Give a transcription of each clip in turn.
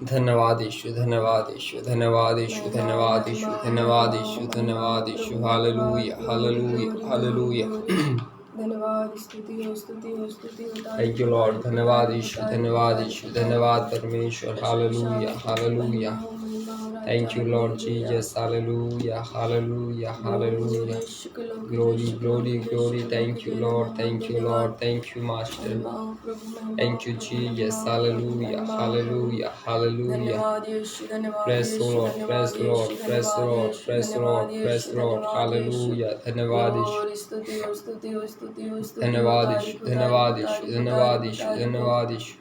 धन्यवाद यीशु, धन्यवाद यीशु, धन्यवाद यीशु, धन्यवाद यीशु, धन्यवाद यीशु, धन्यवाद यीशु। Hallelujah, hallelujah, hallelujah. धन्यवाद, स्तुति हो, स्तुति हो, स्तुति हो। थैंक यू लॉर्ड, धन्यवाद यीशु, धन्यवाद यीशु, धन्यवाद परमेश्वर। Hallelujah, hallelujah. Thank you, Lord Jesus. Hallelujah, hallelujah, hallelujah. Glory, glory, glory. Thank you, Lord. Thank you, Lord. Thank you, Master. Thank you, Jesus. Hallelujah, hallelujah, hallelujah. Praise the Lord, praise the Lord, praise the Lord, praise the Lord, praise the Lord. Hallelujah. धन्यवाद यीशु, धन्यवाद यीशु, धन्यवाद यीशु, धन्यवाद यीशु, धन्यवाद यीशु।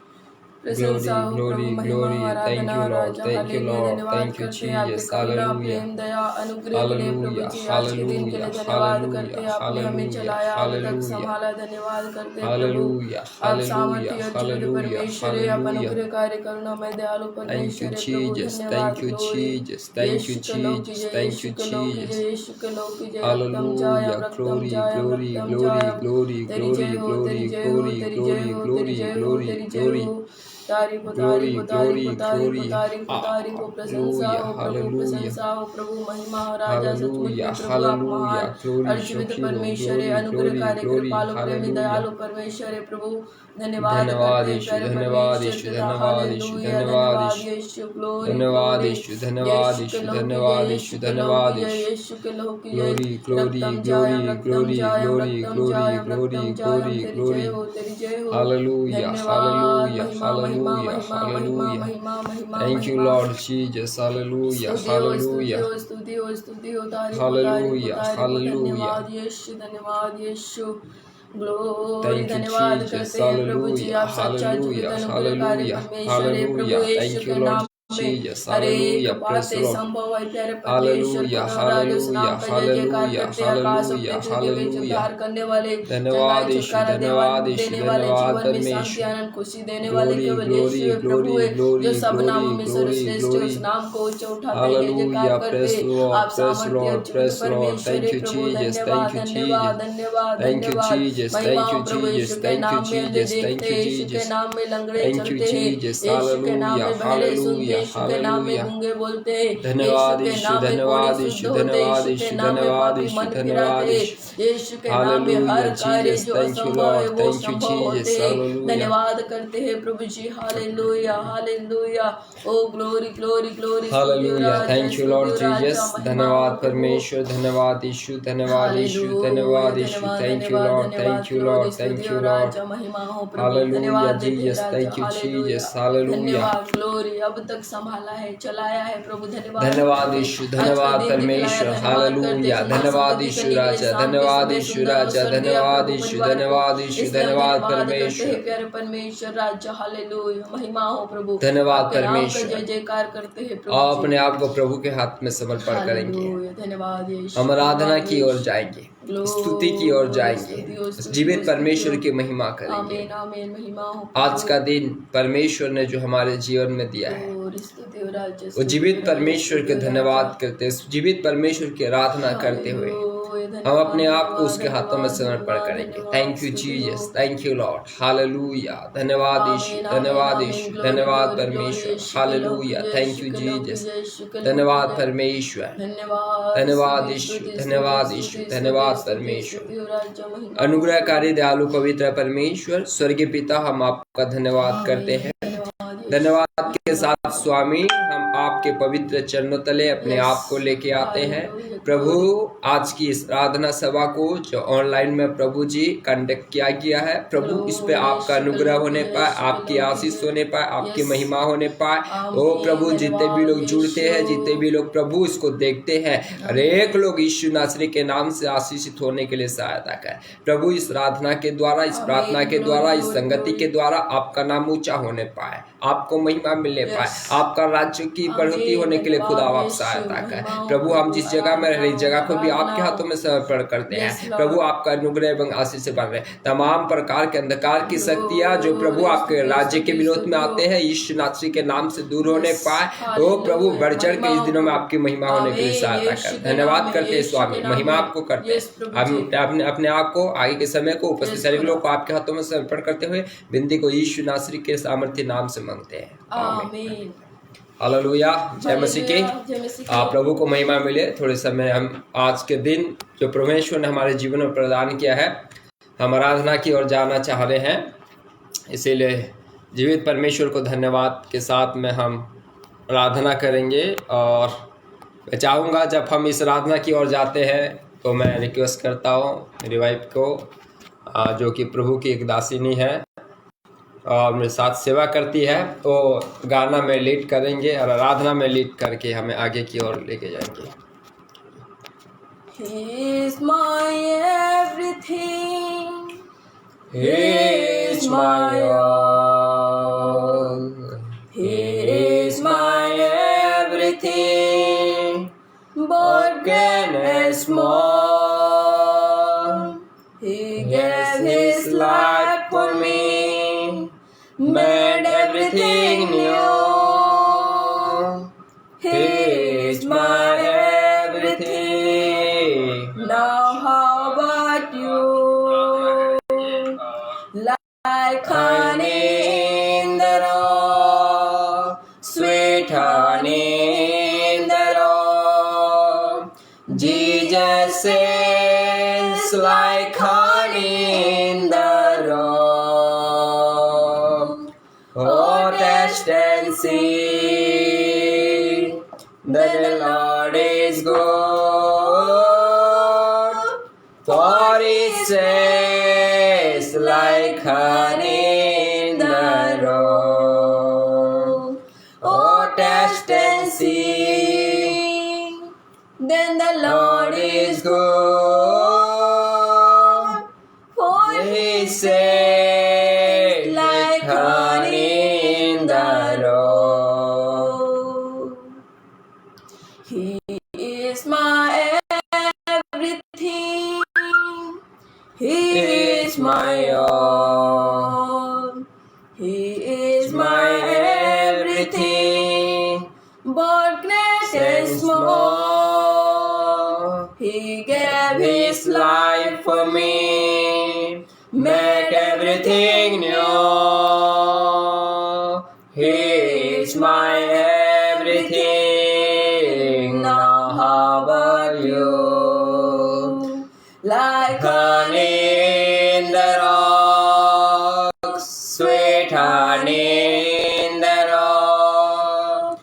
Glory, glory, glory. Thank you, Lord. Thank you, Lord. Thank you, Jesus. Hallelujah. Hallelujah. Hallelujah. Hallelujah. Hallelujah. Hallelujah. Hallelujah. Hallelujah. Hallelujah. Hallelujah. Thank you, Jesus. Thank you, Jesus. Thank you, Jesus. Thank you, Jesus. Hallelujah. Glory, glory, glory, glory, glory, glory, glory, glory, glory, glory, glory. तारीफ Glory, glory, glory. प्रशंसा हो प्रभु, प्रशंसा हो प्रभु, महिमा हो राजा, सचमुच में प्रभु आप महान अर्जित परमेश्वर है, अनुग्रहकारी कृपालु प्रेमी दयालु परमेश्वर है प्रभु। धन्यवाद धन्यवाद करते हैं यीशु, प्यारे धन्यवाद परमेश्वर यीशु, पिता, धन्यवाद यीशु, हालेलुया, धन्यवाद धन्यवाद यीशु, यीशु, ग्लोरी धन्यवाद ग्लोरी, यीशु, धन्यवाद यीशु के यीशु, लोग की धन्यवाद जय, यीशु, यीशु के लोग धन्यवाद की जय, यीशु। यीशु के लोग की जय। ग्लोरी, ग्लोरी, रक्तम ग्लोरी, जायम, रक्तम ग्लोरी, जायम, ग्लोरी, रक्तम ग्लोरी, जायम, ग्लोरी, रक्तम जायम, ग्लोरी, तेरी ग्लोरी। जय हो, तेरी जय हो। Hallelujah, धन्यवाद, hallelujah, महिमा महिमा hallelujah, महिमा महिमा hallelujah. महिमा महिमा Thank you, महिमा। Lord Jesus. Hallelujah, स्तुति हो, स्तुति hallelujah, हो, स्तुति हो, स्तुति हो, तारीफ हो, तारीफ हो, hallelujah, तारीफ हो। hallelujah. धन्यवाद यीशु, धन्यवाद यीशु, ग्लोरी। Thank you, धन्यवाद Jesus. करते हैं प्रभु जी, Hallelujah, आप सच्चा जीवित hallelujah, अनुग्रहकारी hallelujah, परमेश्वर है प्रभु। hallelujah. यीशु Thank you, के Lord नाम में Jesus. हर एक Hallelujah. Praise the बातें Lord. संभव है प्यारे परमेश्वर Hallelujah, खुदा राजा। उस नाम hallelujah, का जय जयकार hallelujah, करते हैं। आकाश और hallelujah, पृथ्वी के बीच hallelujah. उद्धार करने वाले, चंगाई धन्यवाद यीशु, छुटकारा धन्यवाद यीशु, देने वाले, धन्यवाद जीवन में शांति परमेश्वर। आनंद खुशी देने वाले ग्लोरी, केवल ग्लोरी, यीशु है प्रभु ग्लोरी, है, ग्लोरी, जो सब ग्लोरी, नामों में ग्लोरी, सर्वश्रेष्ठ है। ग्लोरी। उस नाम को ऊंचा उठाते हैं, जय जयकार Hallelujah. करते Praise the हैं। Lord. आप Praise the सामर्थ्य और Lord. जीवित Praise the Lord. परमेश्वर Thank है you, प्रभु। Jesus. धन्यवाद, Thank you, धन्यवाद, Jesus. धन्यवाद, Thank you, धन्यवाद। Jesus. महिमा Thank हो you, प्रभु। Yeshu Jesus. के Thank you, नाम में अंधे Jesus. Thank देखते you, हैं, यीशु के Jesus. नाम में लंगड़े Thank you, चलते हैं, Jesus. यीशु के नाम Hallelujah. में बहरे सुनते हैं, Hallelujah. यीशु के नाम में Hallelujah. गूंगे बोलते हैं, यीशु धन्यवाद के यीशु, नाम में कोढ़े धन्यवाद शुद्ध यीशु, होते हैं, धन्यवाद यीशु के यीशु, नाम में धन्यवाद पापी यीशु, मन धन्यवाद फिराते हैं, यीशु। यीशु के नाम में हर Hallelujah. कार्य Jesus. जो Thank you, असंभव है Lord. वो Thank you, संभव होते Jesus. हैं। Hallelujah. धन्यवाद करते हैं प्रभु जी। Hallelujah, hallelujah. Oh glory, glory, glory. स्तुति हो Hallelujah. राजा, Thank you, स्तुति Lord हो राजा, Jesus. महिमा हो धन्यवाद प्रभु। परमेश्वर, धन्यवाद यीशु, धन्यवाद यीशु, हालेलुया, धन्यवाद यीशु. धन्यवाद, Thank you, धन्यवाद, Lord. धन्यवाद, Thank you, ग्लोरी, Lord. स्तुति Thank हो you, Lord. राजा, महिमा हो प्रभु। Hallelujah, धन्यवाद देते हैं Jesus. Raja. Thank you, hallelujah, Jesus. Hallelujah. धन्यवाद, ग्लोरी। अब तक संभाला है, चलाया है प्रभु। धन्यवाद धन्यवाद करते हैं। यीशु, आज का धन्यवाद दिन दिखलाया, परमेश्वर। धन्यवाद करते हैं। हालेलुया। सुंदर धन्यवाद संगति यीशु करने के लिए राजा, शाम के धन्यवाद समय यीशु सुंदर राजा, अवसर दिया धन्यवाद प्रभु यीशु, परिवार को, धन्यवाद यीशु, इसलिए हम धन्यवाद धन्यवाद करते परमेश्वर। हैं प्यारे परमेश्वर राजा। हालेलुया, महिमा हो प्रभु। धन्यवाद आपके नाम का परमेश्वर। जय जयकार करते हैं प्रभु आप जी। अपने आप को प्रभु के हाथ में समर्पण करेंगे। हालेलुया, धन्यवाद यीशु, हम आराधना धन्यवाद की ओर यीशु। जाएंगे, ग्लोरी, स्तुति की ओर जाएंगे, स्तुति हो, उस स्तुति हो, जीवित स्तुति परमेश्वर हो। की महिमा करेंगे। आमीन, आमीन, महिमा हो आज प्रभु। का दिन परमेश्वर ने जो हमारे जीवन में दिया है, ग्लोरी, स्तुति हो राजा, वो स्तुति जीवित हो राजा, परमेश्वर स्तुति के हो राजा। धन्यवाद करते, उस जीवित परमेश्वर की आराधना करते हुए हालेलुया, हम अपने आप को धन्यवाद, उसके हाथों में धन्यवाद, समर्पण धन्यवाद, करेंगे। धन्यवाद, थैंक यू स्तुति हो। Jesus, thank you Lord. Hallelujah. धन्यवाद यीशु, आमीन, आमीन, धन्यवाद आमीन। यीशु, ग्लोरी, धन्यवाद ग्लोरी, ग्लोरी। परमेश्वर। यीशु के लोग की हालेलुया। जय, थैंक यीशु यू के लोग की जीसस, जय, यीशु के लोग की धन्यवाद जय। परमेश्वर। धन्यवाद, धन्यवाद स्तुति, यीशु, स्तुति, धन्यवाद स्तुति, यीशु, स्तुति, धन्यवाद स्तुति, परमेश्वर। स्तुति हो राजा, महिमा हो अनुग्रहकारी प्रभु। दयालु पवित्र परमेश्वर स्वर्गीय पिता, हम आपका धन्यवाद करते हैं। धन्यवाद के साथ स्वामी हम आपके पवित्र चरणों तले अपने आप को लेके आते हैं। प्रभु आज की इस आराधना सभा को जो ऑनलाइन में प्रभु जी कंडक्ट किया गया है, प्रभु इस पे आपका अनुग्रह होने पाए, आपकी आशीष होने पाए, आपकी महिमा होने पाए। ओ प्रभु, जितने भी लोग जुड़ते हैं, जितने भी लोग प्रभु इसको देखते हैं, हर एक लोग यीशु नासरी के नाम से आशीषित होने के लिए सहायता कर। प्रभु इस आराधना के द्वारा, इस प्रार्थना के द्वारा, इस संगति के द्वारा आपका नाम ऊंचा होने पाए, आपको महिमा मिलने पाए, आपका राज्य की बढ़ोतरी होने के लिए खुदा आप सहायता कर। प्रभु हम जिस जगह में रह रही जगह को भी आपके हाथों में समर्पण करते हैं। प्रभु आपका अनुग्रह एवं आशीष से बन रहे तमाम प्रकार के अंधकार की शक्तियां जो प्रभु आपके राज्य के विरोध में आते हैं, यीशु नासरी के नाम से दूर होने पाए। ओ प्रभु बढ़ चढ़ के इस दिनों में आपकी महिमा होने के लिए सहायता कर। धन्यवाद करते हैं स्वामी, महिमा आपको करते हैं। हम अपने आप को आगे के समय को उपस्थित सभी लोग को आपके हाथों में समर्पण करते हुए बिंदी को यीशु नासरी के सामर्थ्य नाम से मांगते हैं। आमीन। हालेलुया, जय मसीह की। जय मसीह की। प्रभु को महिमा मिले। थोड़े समय हम आज के दिन जो परमेश्वर ने हमारे जीवन में प्रदान किया है, हम आराधना की ओर जाना चाह रहे हैं। इसीलिए जीवित परमेश्वर को धन्यवाद के साथ में हम आराधना करेंगे। और मैं चाहूँगा जब हम इस आराधना की ओर जाते हैं तो मैं रिक्वेस्ट करता हूँ मेरी वाइफ को, जो कि प्रभु की एक दासिनी है और मेरे साथ सेवा करती है, तो गाना में लीड करेंगे और आराधना में लीड करके हमें आगे की ओर लेके जाएंगे। He is my everything. He is my all. He is my everything. But great and small. He gave his life for me. Made everything new. He is my everything. Now how about you? Like honey in the rock, sweet honey in the rock. Jesus is like honey in the rock. Oh, taste and see that the Lord is good, for He says like honey in the rock. Oh, taste and see, then the Lord is good, for He says like honey in the rock. He is my everything. He is my all. He is my everything. But great and small. He gave his life for me. Made everything new. He is my everything. Now how about you? Like honey in the rock, sweet honey in the rock.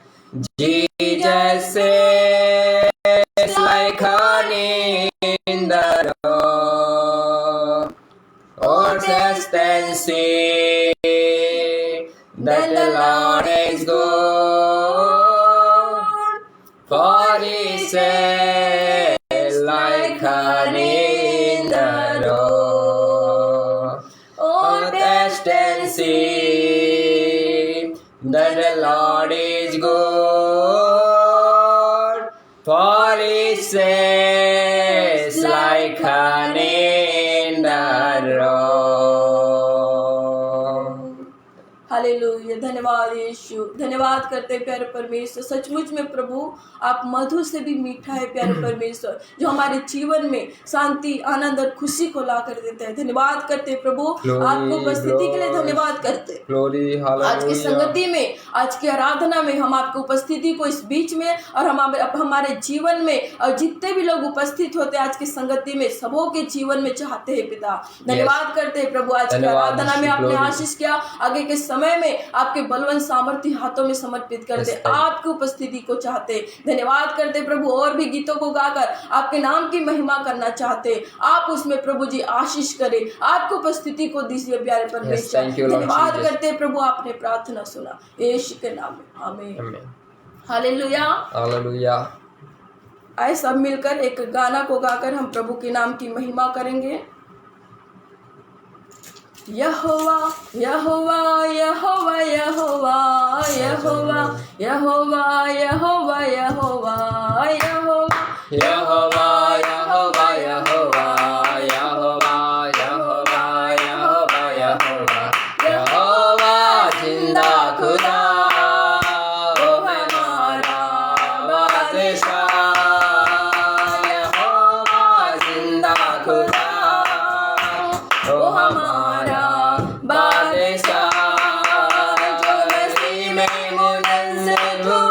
Jesus is like honey in the rock. Oh, taste and see that the Lord is good, for He says like honey in the rock. Oh, taste and see that the Lord is good, for He says like honey in the rock. Hallelujah, धन्यवाद यीशु। धन्यवाद करते हैं प्यारे परमेश्वर। सचमुच में प्रभु आप मधु से भी मीठा है प्यारे परमेश्वर, जो हमारे जीवन में शांति, आनंद और खुशी को ला कर देते हैं। धन्यवाद करते हैं प्रभु, आपको उपस्थिति के लिए धन्यवाद करते हैं। आज की संगति में, आज की आराधना में हम आपकी उपस्थिति को इस बीच में और हमारे जीवन में और जितने भी लोग उपस्थित होते हैं आज की संगति में, सबों के जीवन में चाहते हैं पिता। धन्यवाद करते हैं प्रभु, आज की आराधना में आपने आशीष किया, आगे के समय में आपके बलवंत सामर्थ्य हाथों में समर्पित करते, आपकी उपस्थिति को चाहते। धन्यवाद करते प्रभु, और भी गीतों को गाकर आपके नाम की महिमा करना चाहते। आप उसमें प्रभु जी आशीष करें, आपकी उपस्थिति को दीजिए प्यारे परमेश्वर। धन्यवाद करते प्रभु, आपने प्रार्थना सुना यीशु के नाम में, आमीन। Hallelujah, hallelujah. आए सब मिलकर एक गाना को गाकर हम प्रभु के नाम की महिमा करेंगे। यहोवा यहोवा यहोवा यहोवा यहोवा यहोवा यहोवा यहोवा यहोवा यहोवा यहोवा यहोवा यहोवा यहोवा यहोवा यहोवा यहोवा जिंदा खुदा, ओ हमारा बादशाह। यहोवा जिंदा खुदा, ओ हमारा बादशाह, जो मसीह में मुनज़्ज़र हुआ।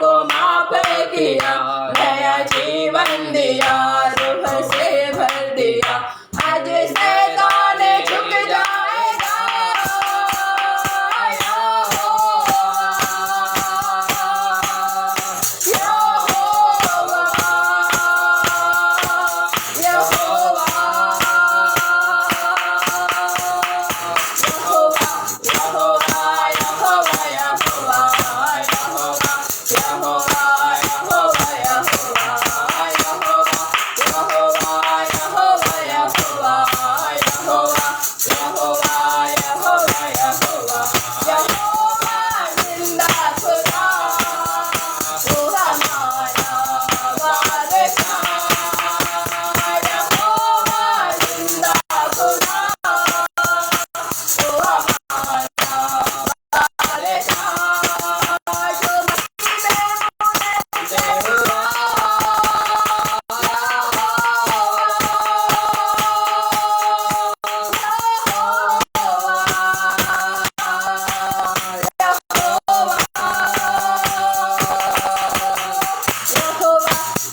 को माफ किया, नया जीवन दिया, रूह से भर दिया। आज शैतान झुक जाएगा,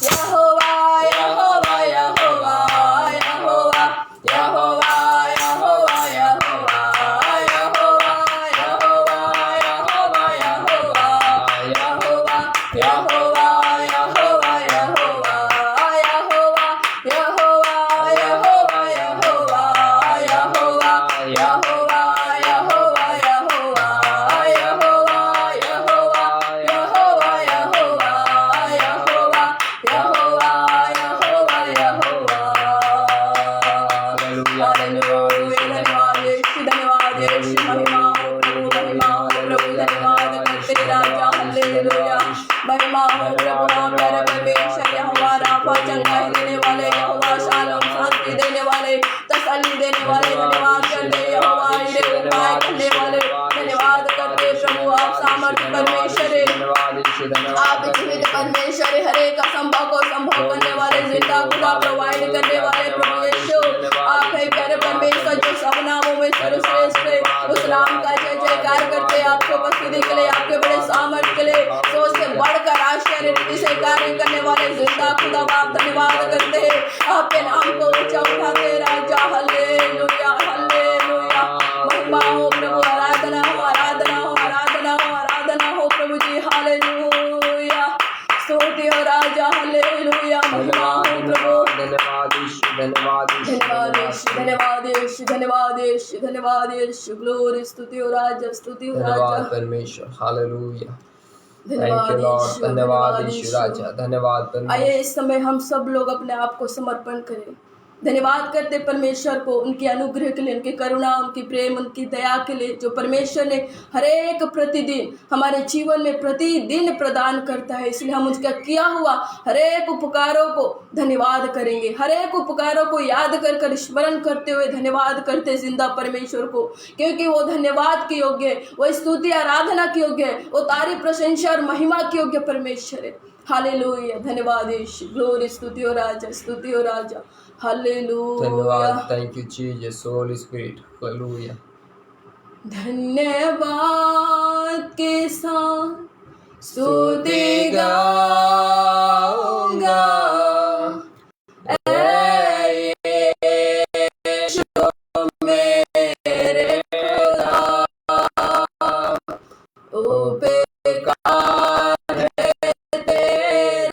यहोवा, यहोवा, यहोवा, महिमा हो प्रभु नाम प्यारे परमेश्वर यहोवा राफा, चंगाई देने वाले यहोवा, शालोम शांति देने वाले, तसल्ली देने वाले, धन्यवाद करते यहोवा, हीरे उपाय करने वाले, धन्यवाद करते प्रभु। आप सामर्थ्य परमेश्वर है, आप जीवित परमेश्वर है, हर एक असंभव को संभव करने वाले, जिंदा खुदा प्रोवाइड करने वाले प्रभु यीशु। आप है प्यारे परमेश्वर जो सब नामों में सर्वश्रेष्ठ है, उस नाम का जय जयकार करते आपके उपस्थिति के लिए, आपके बड़े सामर्थ्य के लिए, सोच से बढ़कर आश्चर्य रीति से कार्य करने वाले जिंदा खुदा आप धन्यवाद करते हैं, आपके नाम को ऊंचा उठाते राजा। हालेलुया हालेलुया, महिमा हो प्रभु, आराधना हो आराधना हो आराधना हो आराधना हो प्रभु जी। हालेलुया, स्तुति हो राजा। हालेलुया, महिमा हो प्रभु। धन्यवाद यीशु, धन्यवाद यीशु, धन्यवाद यीशु, धन्यवाद यीशु, धन्यवाद यीशु, ग्लोरी, स्तुति हो राजा, स्तुति हो धन्यवाद राजा। परमेश्वर। हालेलुया, धन्यवाद थैंक यू लॉर्ड, यीशु, धन्यवाद यीशु राजा, धन्यवाद परमेश्वर। आइए इस समय हम सब लोग अपने आप को समर्पण करें, धन्यवाद करते परमेश्वर को उनके अनुग्रह के लिए, उनकी करुणा, उनकी प्रेम, उनकी दया के लिए, जो परमेश्वर ने हर एक प्रतिदिन हमारे जीवन में प्रतिदिन प्रदान करता है। इसलिए हम उसका किया हुआ हर एक उपकारों को धन्यवाद करेंगे, हर एक उपकारों को याद कर कर स्मरण करते हुए धन्यवाद करते जिंदा परमेश्वर को, क्योंकि वो धन्यवाद के योग्य है, वो स्तुति आराधना के योग्य है, वो तारीफ प्रशंसा और महिमा के योग्य परमेश्वर है। हालेलुया, धन्यवाद यीशु, ग्लोरी, स्तुति हो राजा, स्तुति हो राजा। हालेलुया, धन्यवाद, thank you Jesus, Holi spirit. Hallelujah, धन्यवाद के साथ स्तुति गाऊंगा, ऐ यीशु मेरे खुदा, उपकार है तेरे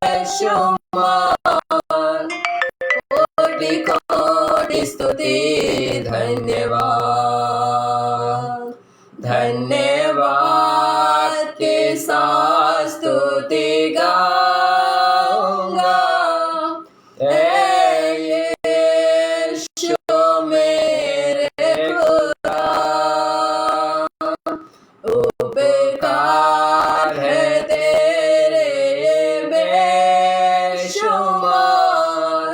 बेशुमार, कोटि कोटि स्तुति धन्यवाद, धन्यवाद के साथ स्तुति गाऊंगा, ऐ यीशु मेरे खुदा, उपकार है तेरे बेशुमार,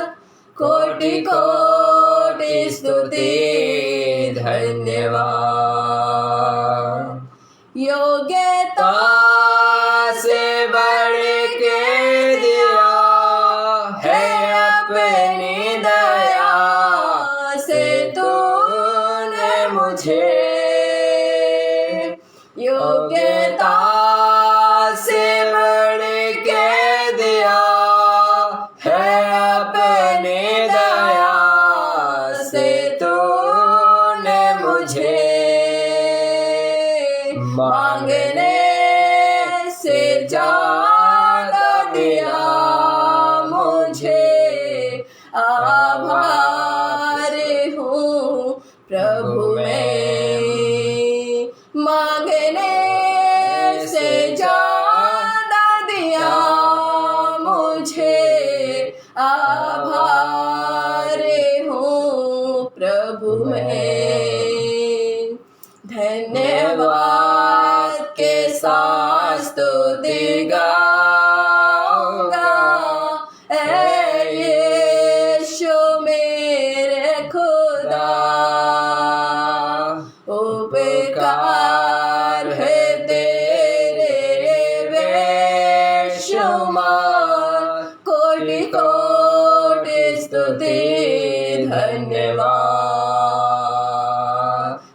कोटि कोटि स्तुति धन्यवाद। योग्यता से बढ़ के दिया है अपनी दया से तूने मुझे, योग्यता मुझे मांगने से ज्यादा दिया मुझे, आभारी हूँ प्रभु मैं। मांगने से ज्यादा दिया मुझे, आभारी हूँ प्रभु मैं। धन्यवाद के साथ स्तुति गाऊंगा, ऐ यीशु मेरे खुदा। उपकार है तेरे बेशुमार, कोटि कोटि स्तुति धन्यवाद।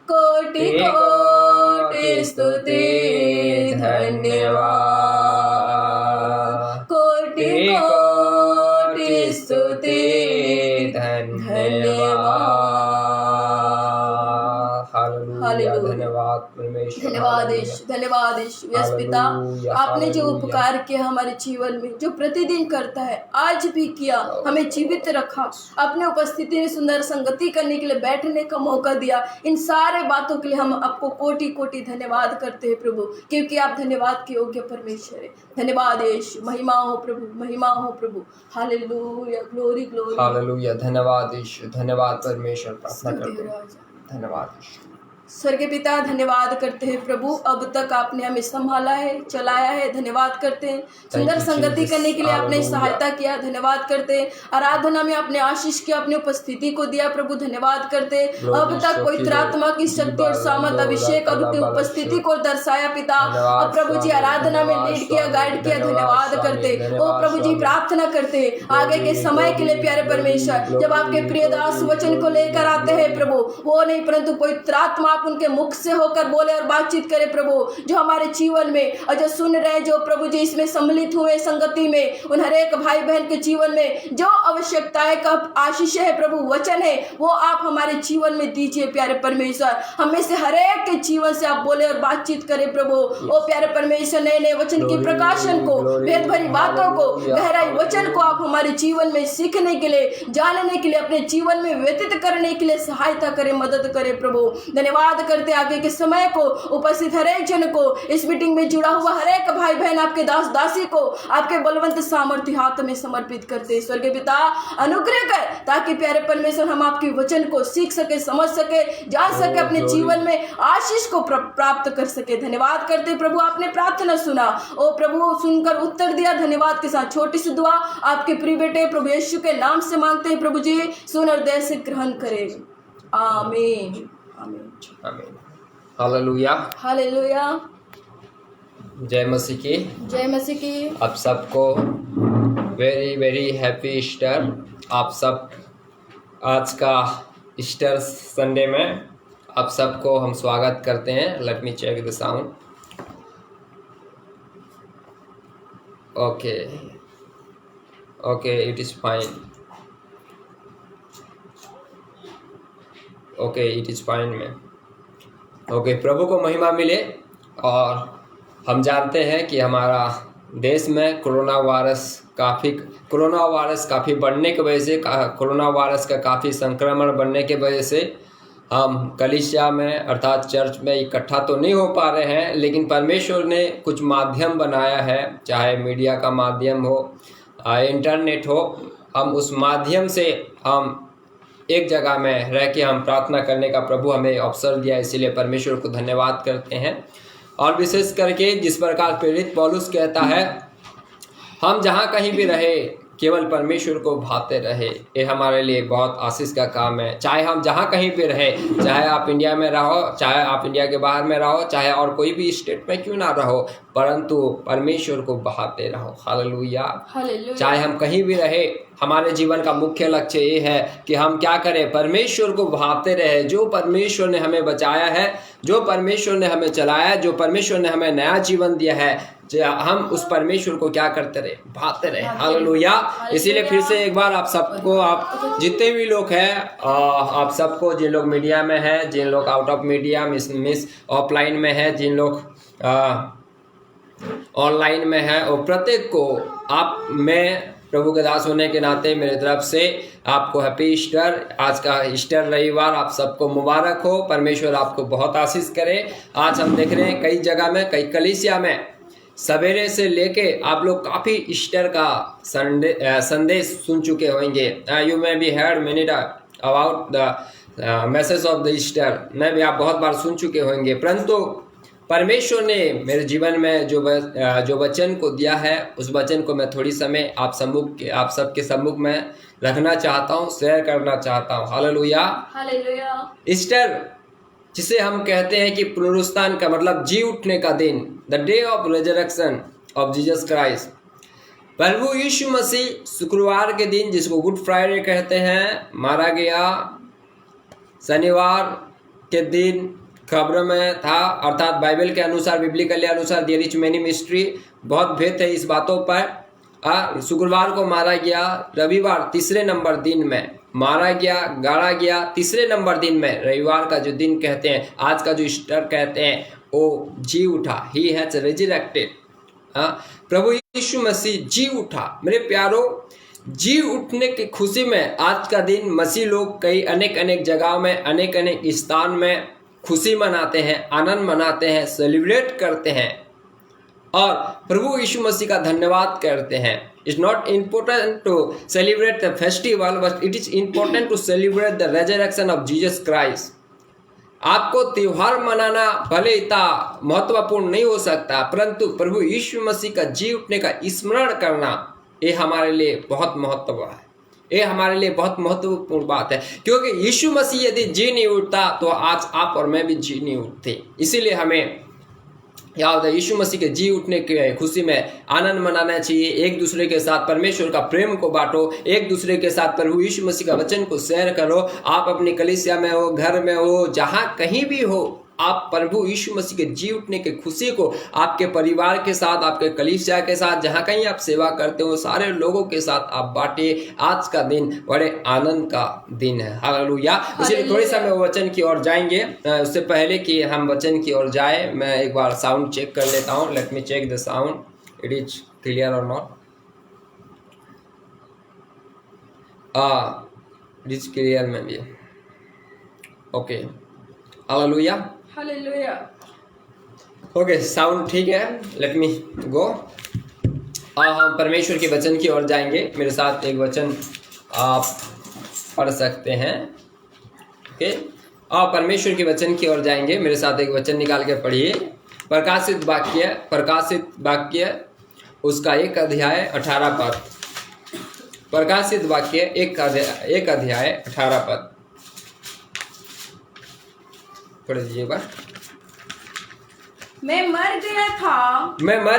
कोटि कोटि स्तुति धन्यवाद। कोटि कोटि स्तुति धन्यवाद। हालेलुया, धन्यवाद परमेश्वर। धन्यवाद यीशु, धन्यवाद यीशु। यस पिता, आपने जो उपकार किया हमारे जीवन में, जो प्रतिदिन करता है, आज भी किया, हमें जीवित रखा, अपने उपस्थिति में सुंदर संगति करने के लिए बैठने का मौका दिया, इन सारे बातों के लिए हम आपको कोटि कोटि धन्यवाद करते हैं प्रभु, क्योंकि आप धन्यवाद के योग्य परमेश्वर है। धन्यवाद यीशु, महिमा हो प्रभु, महिमा हो प्रभु। Hallelujah, glory glory. हालेलुया, धन्यवाद यीशु, धन्यवाद परमेश्वर। प्रार्थना करते हैं। धन्यवाद यीशु। स्वर्गीय पिता, धन्यवाद करते हैं प्रभु, अब तक आपने हमें संभाला है, चलाया है, धन्यवाद करते हैं। सुंदर संगति करने के लिए आपने सहायता किया, धन्यवाद करते हैं। आराधना में आपने आशीष किया, अपनी उपस्थिति को दिया प्रभु, धन्यवाद करते हैं। अब तक पवित्र आत्मा की शक्ति और सामर्थ, अभिषेक और उनकी उपस्थिति को दर्शाया पिता। अब प्रभु जी आराधना में लीड किया, गाइड किया, धन्यवाद करते। ओ प्रभु जी प्रार्थना करते हैं आगे के समय के लिए प्यारे परमेश्वर, जब आपके प्रिय दास वचन को लेकर आते हैं प्रभु, वो नहीं परंतु पवित्र आत्मा आप उनके मुख से होकर बोले और बातचीत करे प्रभु, जो हमारे जीवन में और जो सुन रहे, जो प्रभु जी इसमें सम्मिलित हुए संगति में, उन हर एक भाई बहन के जीवन में जो आवश्यकताएं का आशीष है प्रभु, वचन है, वो आप हमारे जीवन में दीजिए प्यारे परमेश्वर। हमें से हर एक के जीवन से आप बोले और बातचीत करें प्रभु। ओ प्यारे परमेश्वर, नए नए वचन की प्रकाशन को, भेद भरी बातों को, गहराई वचन को आप हमारे जीवन में सीखने के लिए, जानने के लिए, अपने जीवन में व्यतीत करने के लिए सहायता करें, मदद करें प्रभु। धन्यवाद करते आगे के समय को, उपस्थित हर एक जन को, इस मीटिंग में जुड़ा हुआ हर एक भाई बहन, आपके दास दासी को आपके बलवंत सामर्थ्य हाथ में समर्पित करते। स्वर्गीय पिता अनुग्रह कर, ताकि प्यारे परमेश्वर हम आपके वचन को सीख सके, समझ सके, जान सके, अपने जीवन में आशीष को प्राप्त कर सके। धन्यवाद करते प्रभु, आपने प्रार्थना सुना, ओ प्रभु सुनकर उत्तर दिया। धन्यवाद के साथ छोटी सी दुआ आपके प्रिय बेटे प्रभु यीशु के नाम से मांगते हैं प्रभु जी, सुन और दया से ग्रहण करें। आमीन, आमीन, आमीन। Hallelujah, hallelujah. जय मसीह की, जय मसीह की। आप सबको वेरी वेरी हैप्पी ईस्टर। आप सब आज का ईस्टर संडे में आप सबको हम स्वागत करते हैं। Let me check the sound. Okay okay, it is fine. Okay, it is fine में। ओके, प्रभु को महिमा मिले। और हम जानते हैं कि हमारा देश में कोरोना वायरस काफ़ी बढ़ने की वजह से, कोरोना वायरस का काफ़ी संक्रमण बढ़ने की वजह से हम कलीसिया में अर्थात चर्च में इकट्ठा तो नहीं हो पा रहे हैं, लेकिन परमेश्वर ने कुछ माध्यम बनाया है, चाहे मीडिया का माध्यम हो, इंटरनेट हो। हम उस माध्यम से हम एक जगह में रह के हम प्रार्थना करने का प्रभु हमें अवसर दिया, इसीलिए परमेश्वर को धन्यवाद करते हैं। और विशेष करके जिस प्रकार प्रेरित पौलुस कहता है, हम जहाँ कहीं भी रहे केवल परमेश्वर को भाते रहे, ये हमारे लिए बहुत आशीष का काम है। चाहे हम जहाँ कहीं भी रहे, चाहे आप इंडिया में रहो, चाहे आप इंडिया के बाहर में रहो, चाहे और कोई भी स्टेट में क्यों ना रहो, परंतु परमेश्वर को बहाते रहो। Hallelujah, hallelujah. चाहे हम कहीं भी रहे, हमारे जीवन का मुख्य लक्ष्य ये है कि हम क्या करें, परमेश्वर को भाते रहे। जो परमेश्वर ने हमें बचाया है, जो परमेश्वर ने हमें चलाया है, जो परमेश्वर ने हमें नया जीवन दिया है, हम उस परमेश्वर को क्या करते रहे, भाते रहे। हालेलुया। इसीलिए फिर से एक बार आप सबको, आप जितने भी लोग हैं, आप सबको, जिन लोग मीडिया में है, जिन लोग out of media miss offline में है, जिन लोग ऑनलाइन में है, और प्रत्येक को आप, मैं प्रभु के दास होने के नाते मेरे तरफ से आपको हैप्पी ईस्टर। आज का ईस्टर रविवार आप सबको मुबारक हो। परमेश्वर आपको बहुत आशीष करे। आज हम देख रहे हैं कई जगह में, कई कलीसिया में सवेरे से लेके आप लोग काफ़ी ईस्टर का संदेश सुन चुके होंगे। You may be heard many about the message of the Easter. मैं भी आप बहुत बार सुन चुके होंगे, परंतु परमेश्वर ने मेरे जीवन में जो वचन को दिया है, उस वचन को मैं थोड़ी समय आप सबके सम्मुख में रखना चाहता हूँ, शेयर करना चाहता हूँ। Hallelujah, hallelujah. ईस्टर जिसे हम कहते हैं कि पुनरुत्थान का मतलब जी उठने का दिन, the day of resurrection of Jesus Christ. प्रभु यीशु मसीह शुक्रवार के दिन, जिसको गुड फ्राइडे कहते हैं, मारा गया। शनिवार के दिन खबर में था, अर्थात बाइबल के अनुसार, बिब्लिकली अनुसार, देयर इज मेनी मिस्ट्री, बहुत भेद है इस बातों पर। शुक्रवार को मारा गया, रविवार तीसरे नंबर दिन में मारा गया, गाड़ा गया, तीसरे नंबर दिन में, रविवार का जो दिन कहते हैं, आज का जो ईस्टर कहते हैं, वो जी उठा, ही हैज रेजरेक्टेड। प्रभु यीशु मसीह जी उठा। मेरे प्यारो, जी उठने की खुशी में आज का दिन मसीह लोग कई अनेक जगहों में, अनेक स्थान में खुशी मनाते हैं, आनंद मनाते हैं, सेलिब्रेट करते हैं और प्रभु यीशु मसीह का धन्यवाद करते हैं। It's not important to celebrate the festival, but it is important to celebrate the resurrection of Jesus Christ. आपको त्योहार मनाना भले इतना महत्वपूर्ण नहीं हो सकता, परंतु प्रभु यीशु मसीह का जी उठने का स्मरण करना, ये हमारे लिए बहुत महत्व है। ये हमारे लिए बहुत महत्वपूर्ण बात है, क्योंकि यीशु मसीह यदि जी नहीं उठता तो आज आप और मैं भी जी नहीं उठते। इसीलिए हमें याद है, यीशु मसीह के जी उठने के खुशी में आनंद मनाना चाहिए। एक दूसरे के साथ परमेश्वर का प्रेम को बांटो, एक दूसरे के साथ प्रभु यीशु मसीह का वचन को शेयर करो। आप अपनी कलीसिया में हो, घर में हो, जहाँ कहीं भी हो, आप प्रभु यीशु मसीह के जी उठने की खुशी को आपके परिवार के साथ, आपके कलीसिया के साथ, जहाँ कहीं आप सेवा करते हो, सारे लोगों के साथ आप बांटे। आज का दिन बड़े आनंद का दिन है। हालेलुया। इसलिए थोड़ी सा मैं वचन की ओर जाएंगे। उससे पहले कि हम वचन की ओर जाए, मैं एक बार साउंड चेक कर लेता हूँ। Let me check the sound, it is clear or not. It is clear में भी। Okay, hallelujah, hallelujah. Okay, sound ठीक है। Let me go. हम परमेश्वर के वचन की ओर जाएंगे। मेरे साथ एक वचन आप पढ़ सकते हैं। ओके, आप परमेश्वर के वचन की ओर जाएंगे। मेरे साथ एक वचन निकाल के पढ़िए। प्रकाशित वाक्य उसका 1 अध्याय 18 पद। प्रकाशित वाक्य 1 अध्याय 18 पद पढ़ दीजिएगा। मैं मर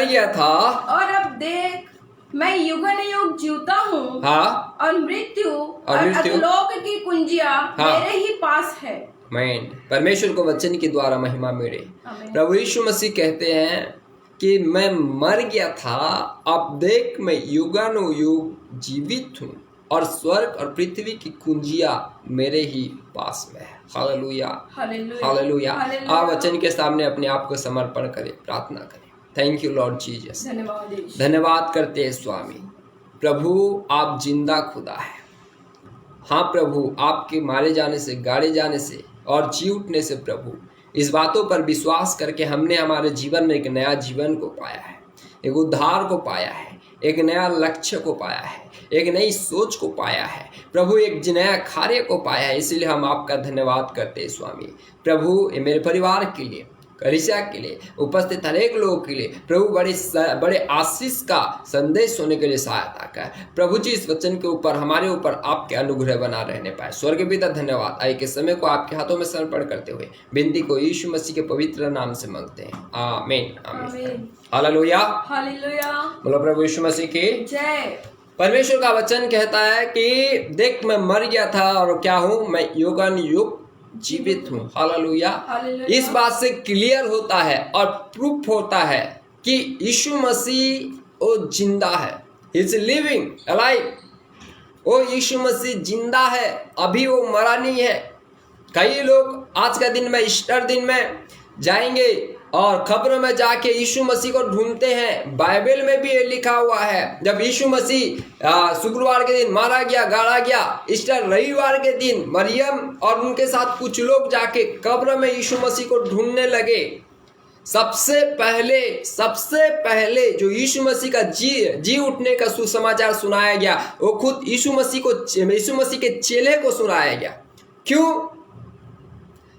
गया था और अब देख मैं युगानुयुग जीवता हूँ। हाँ, और मृत्यु और अधोलोक की कुंजियां मेरे ही पास है। आमीन। परमेश्वर को वचन के द्वारा महिमा मिले। प्रभु यीशु मसीह कहते हैं कि मैं मर गया था, अब देख मैं युगानुयुग जीवित हूँ और स्वर्ग और पृथ्वी की कुंजियां मेरे ही पास में है। Hallelujah, hallelujah. आप वचन के सामने अपने आप को समर्पण करें, प्रार्थना करें। थैंक यू लॉर्ड जीसस, धन्यवाद करते हैं स्वामी। प्रभु आप जिंदा खुदा है। हाँ प्रभु, आपके मारे जाने से, गाड़े जाने से और जी उठने से प्रभु, इस बातों पर विश्वास करके हमने हमारे जीवन में एक नया जीवन को पाया है, एक उद्धार को पाया है, एक नया लक्ष्य को पाया है, एक नई सोच को पाया है प्रभु, एक नया कार्य को पाया है। इसलिए हम आपका धन्यवाद करते हैं स्वामी। प्रभु मेरे परिवार के लिए, कलीसिया के लिए, उपस्थित हरेक लोगों के लिए प्रभु बड़े आशीष का संदेश होने के लिए सहायता कर। प्रभु जी इस वचन के ऊपर, हमारे ऊपर आपके अनुग्रह बना रहने पाए। स्वर्ग पिता धन्यवाद। आए के समय को आपके हाथों में समर्पण करते हुए विनती को यीशु मसीह के पवित्र नाम से मांगते हैं। आमीन, आमीन। Hallelujah, hallelujah. बोलो प्रभु यीशु मसीह की जय। परमेश्वर का वचन कहता है कि देख मैं मर गया था और क्या हूँ, मैं युगानुयुग जीवित हूँ। हालेलुया। इस बात से क्लियर होता है और प्रूफ होता है कि यीशु मसीह वो जिंदा है, इज लिविंग अलाइव। वो यीशु मसीह जिंदा है, अभी वो मरा नहीं है। कई लोग आज के दिन में, ईस्टर दिन में जाएंगे और खबरों में जाके यीशु मसीह को ढूंढते हैं। बाइबल में भी ये लिखा हुआ है, जब यीशु मसीह शुक्रवार के दिन मारा गया, गाड़ा गया, ईस्टर रविवार के दिन मरियम और उनके साथ कुछ लोग जाके कब्र में यीशु मसीह को ढूंढने लगे। सबसे पहले जो यीशु मसीह का जी उठने का सुसमाचार सुनाया गया, वो खुद यीशु मसीह के चेले को सुनाया गया। क्यों?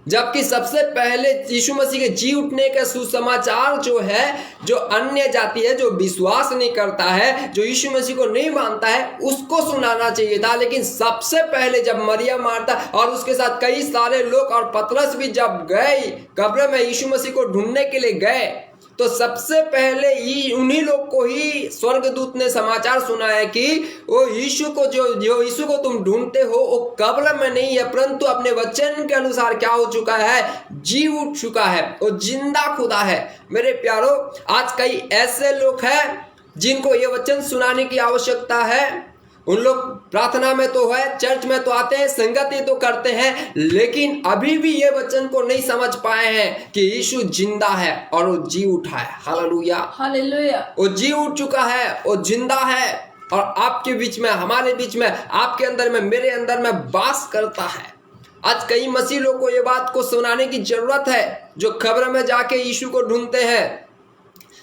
जबकि सबसे पहले यीशु मसीह के जी उठने का सुसमाचार जो है, जो अन्य जाति है, जो विश्वास नहीं करता है, जो यीशु मसीह को नहीं मानता है, उसको सुनाना चाहिए था। लेकिन सबसे पहले जब मरियम, मार्था और उसके साथ कई सारे लोग और पतरस भी जब गए कब्र में यीशु मसीह को ढूंढने के लिए गए, तो सबसे पहले उन्हीं लोग को ही स्वर्गदूत ने समाचार सुनाया कि वो यीशु को जो यीशु को तुम ढूंढते हो वो कब्र में नहीं है, परंतु अपने वचन के अनुसार क्या हो चुका है, जी उठ चुका है, वो जिंदा खुदा है। मेरे प्यारो, आज कई ऐसे लोग हैं जिनको ये वचन सुनाने की आवश्यकता है। उन लोग प्रार्थना में तो है, चर्च में तो आते हैं, संगति तो करते हैं, लेकिन अभी भी ये वचन को नहीं समझ पाए हैं कि यीशु जिंदा है और वो जी उठा है। Hallelujah, hallelujah. वो जी उठ चुका है, वो जिंदा है और आपके बीच में, हमारे बीच में, आपके अंदर में, मेरे अंदर में वास करता है। आज कई मसीह लोगों को ये बात को सुनाने की जरूरत है, जो कब्र में जाके यीशु को ढूंढते हैं,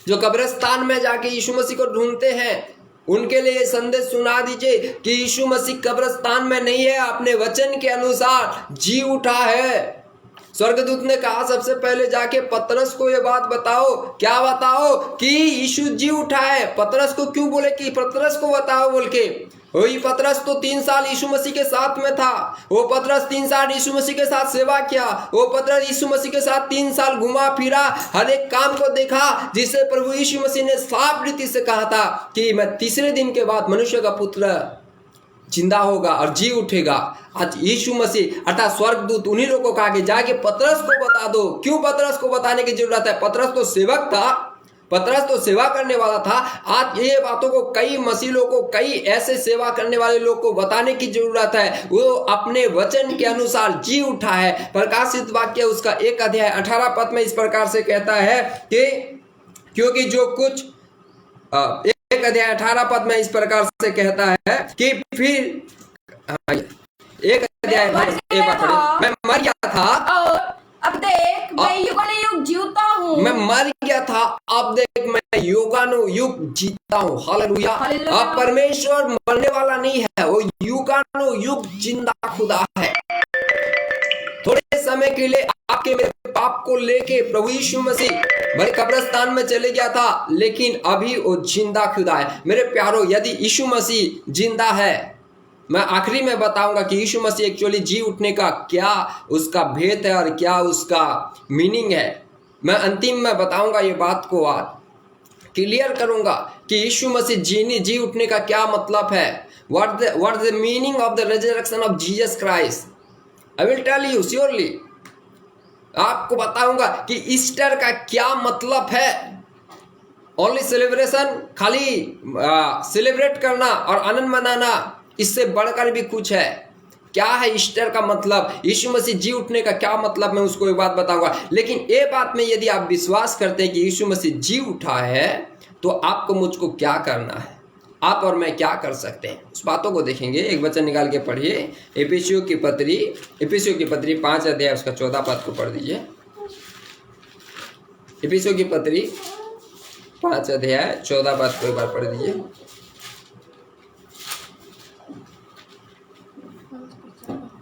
जो कब्रिस्तान में जाके यीशु मसीह को ढूंढते हैं, उनके लिए संदेश सुना दीजिए कि यीशु मसीह कब्रिस्तान में नहीं है, अपने वचन के अनुसार जी उठा है। स्वर्गदूत ने कहा सबसे पहले जाके पतरस को ये बात बताओ। क्या बताओ? कि यीशु जी उठा है। पतरस को क्यों बोले कि पतरस को बताओ बोल के? वही पतरस तो 3 साल यीशु मसीह के साथ में था। वो पतरस 3 साल यीशु मसीह के साथ सेवा किया। वो पतरस यीशु मसीह के साथ 3 साल घुमा फिरा, हर एक काम को देखा जिसे प्रभु यीशु मसीह ने साफ रीति से कहा था कि मैं तीसरे दिन के बाद मनुष्य का पुत्र जिंदा होगा और जी उठेगा। आज यीशु मसीह अर्थात स्वर्गदूत उन्हीं लोगों को आगे जाके पतरस को बता दो। क्यों पतरस को बताने की जरूरत है? पतरस तो सेवक था, पतरस तो सेवा करने वाला था। आज ये बातों को कई मसीलों को, कई ऐसे सेवा करने वाले लोग को बताने की जरूरत है। वो अपने वचन के अनुसार जी उठा है। प्रकाशित वाक्य उसका 1 अध्याय 18 पद में इस प्रकार से कहता है कि क्योंकि जो कुछ 1 अध्याय 18 पद में इस प्रकार से कहता है कि फिर 1 अध्याय मैं मर गया था और अब देख मैं युगानुयुग जीता हूँ। मैं मर गया था, अब देख मैं युगानुयुग जीता हूँ। हालेलुया। अब परमेश्वर मरने वाला नहीं है, वो युगानुयुग जिंदा खुदा है। थोड़े समय के लिए आपके मेरे पाप को लेके प्रभु यीशु मसीह भले कब्रिस्तान में चले गया था, लेकिन अभी वो जिंदा खुदा है। मेरे प्यारो, यदि यीशु मसीह जिंदा है, मैं आखिरी में बताऊंगा कि यीशु मसीह एक्चुअली जी उठने का क्या उसका भेद है और क्या उसका मीनिंग है। मैं अंतिम में बताऊंगा, ये बात को आज क्लियर करूंगा कि यीशु मसीह जी उठने का क्या मतलब है। What the meaning of the resurrection of Jesus Christ. I will tell you surely. आपको बताऊंगा कि ईस्टर का क्या मतलब है। ओनली सेलिब्रेशन, खाली सेलिब्रेट करना और आनंद मनाना, इससे बढ़कर भी कुछ है। क्या है ईस्टर का मतलब, यीशु मसीह जी उठने का क्या मतलब, मैं उसको एक बात बताऊंगा। लेकिन ये बात में यदि आप विश्वास करते हैं कि यीशु मसीह जी उठा है, तो आपको मुझको क्या करना है, आप और मैं क्या कर सकते हैं, उस बातों को देखेंगे। एक वचन निकाल के पढ़िए, इफिसियों की पत्री 5 अध्याय उसका 14 पद को पढ़ दीजिए। इफिसियों की पत्री 5 अध्याय 14 पद को एक बार पढ़ दीजिए।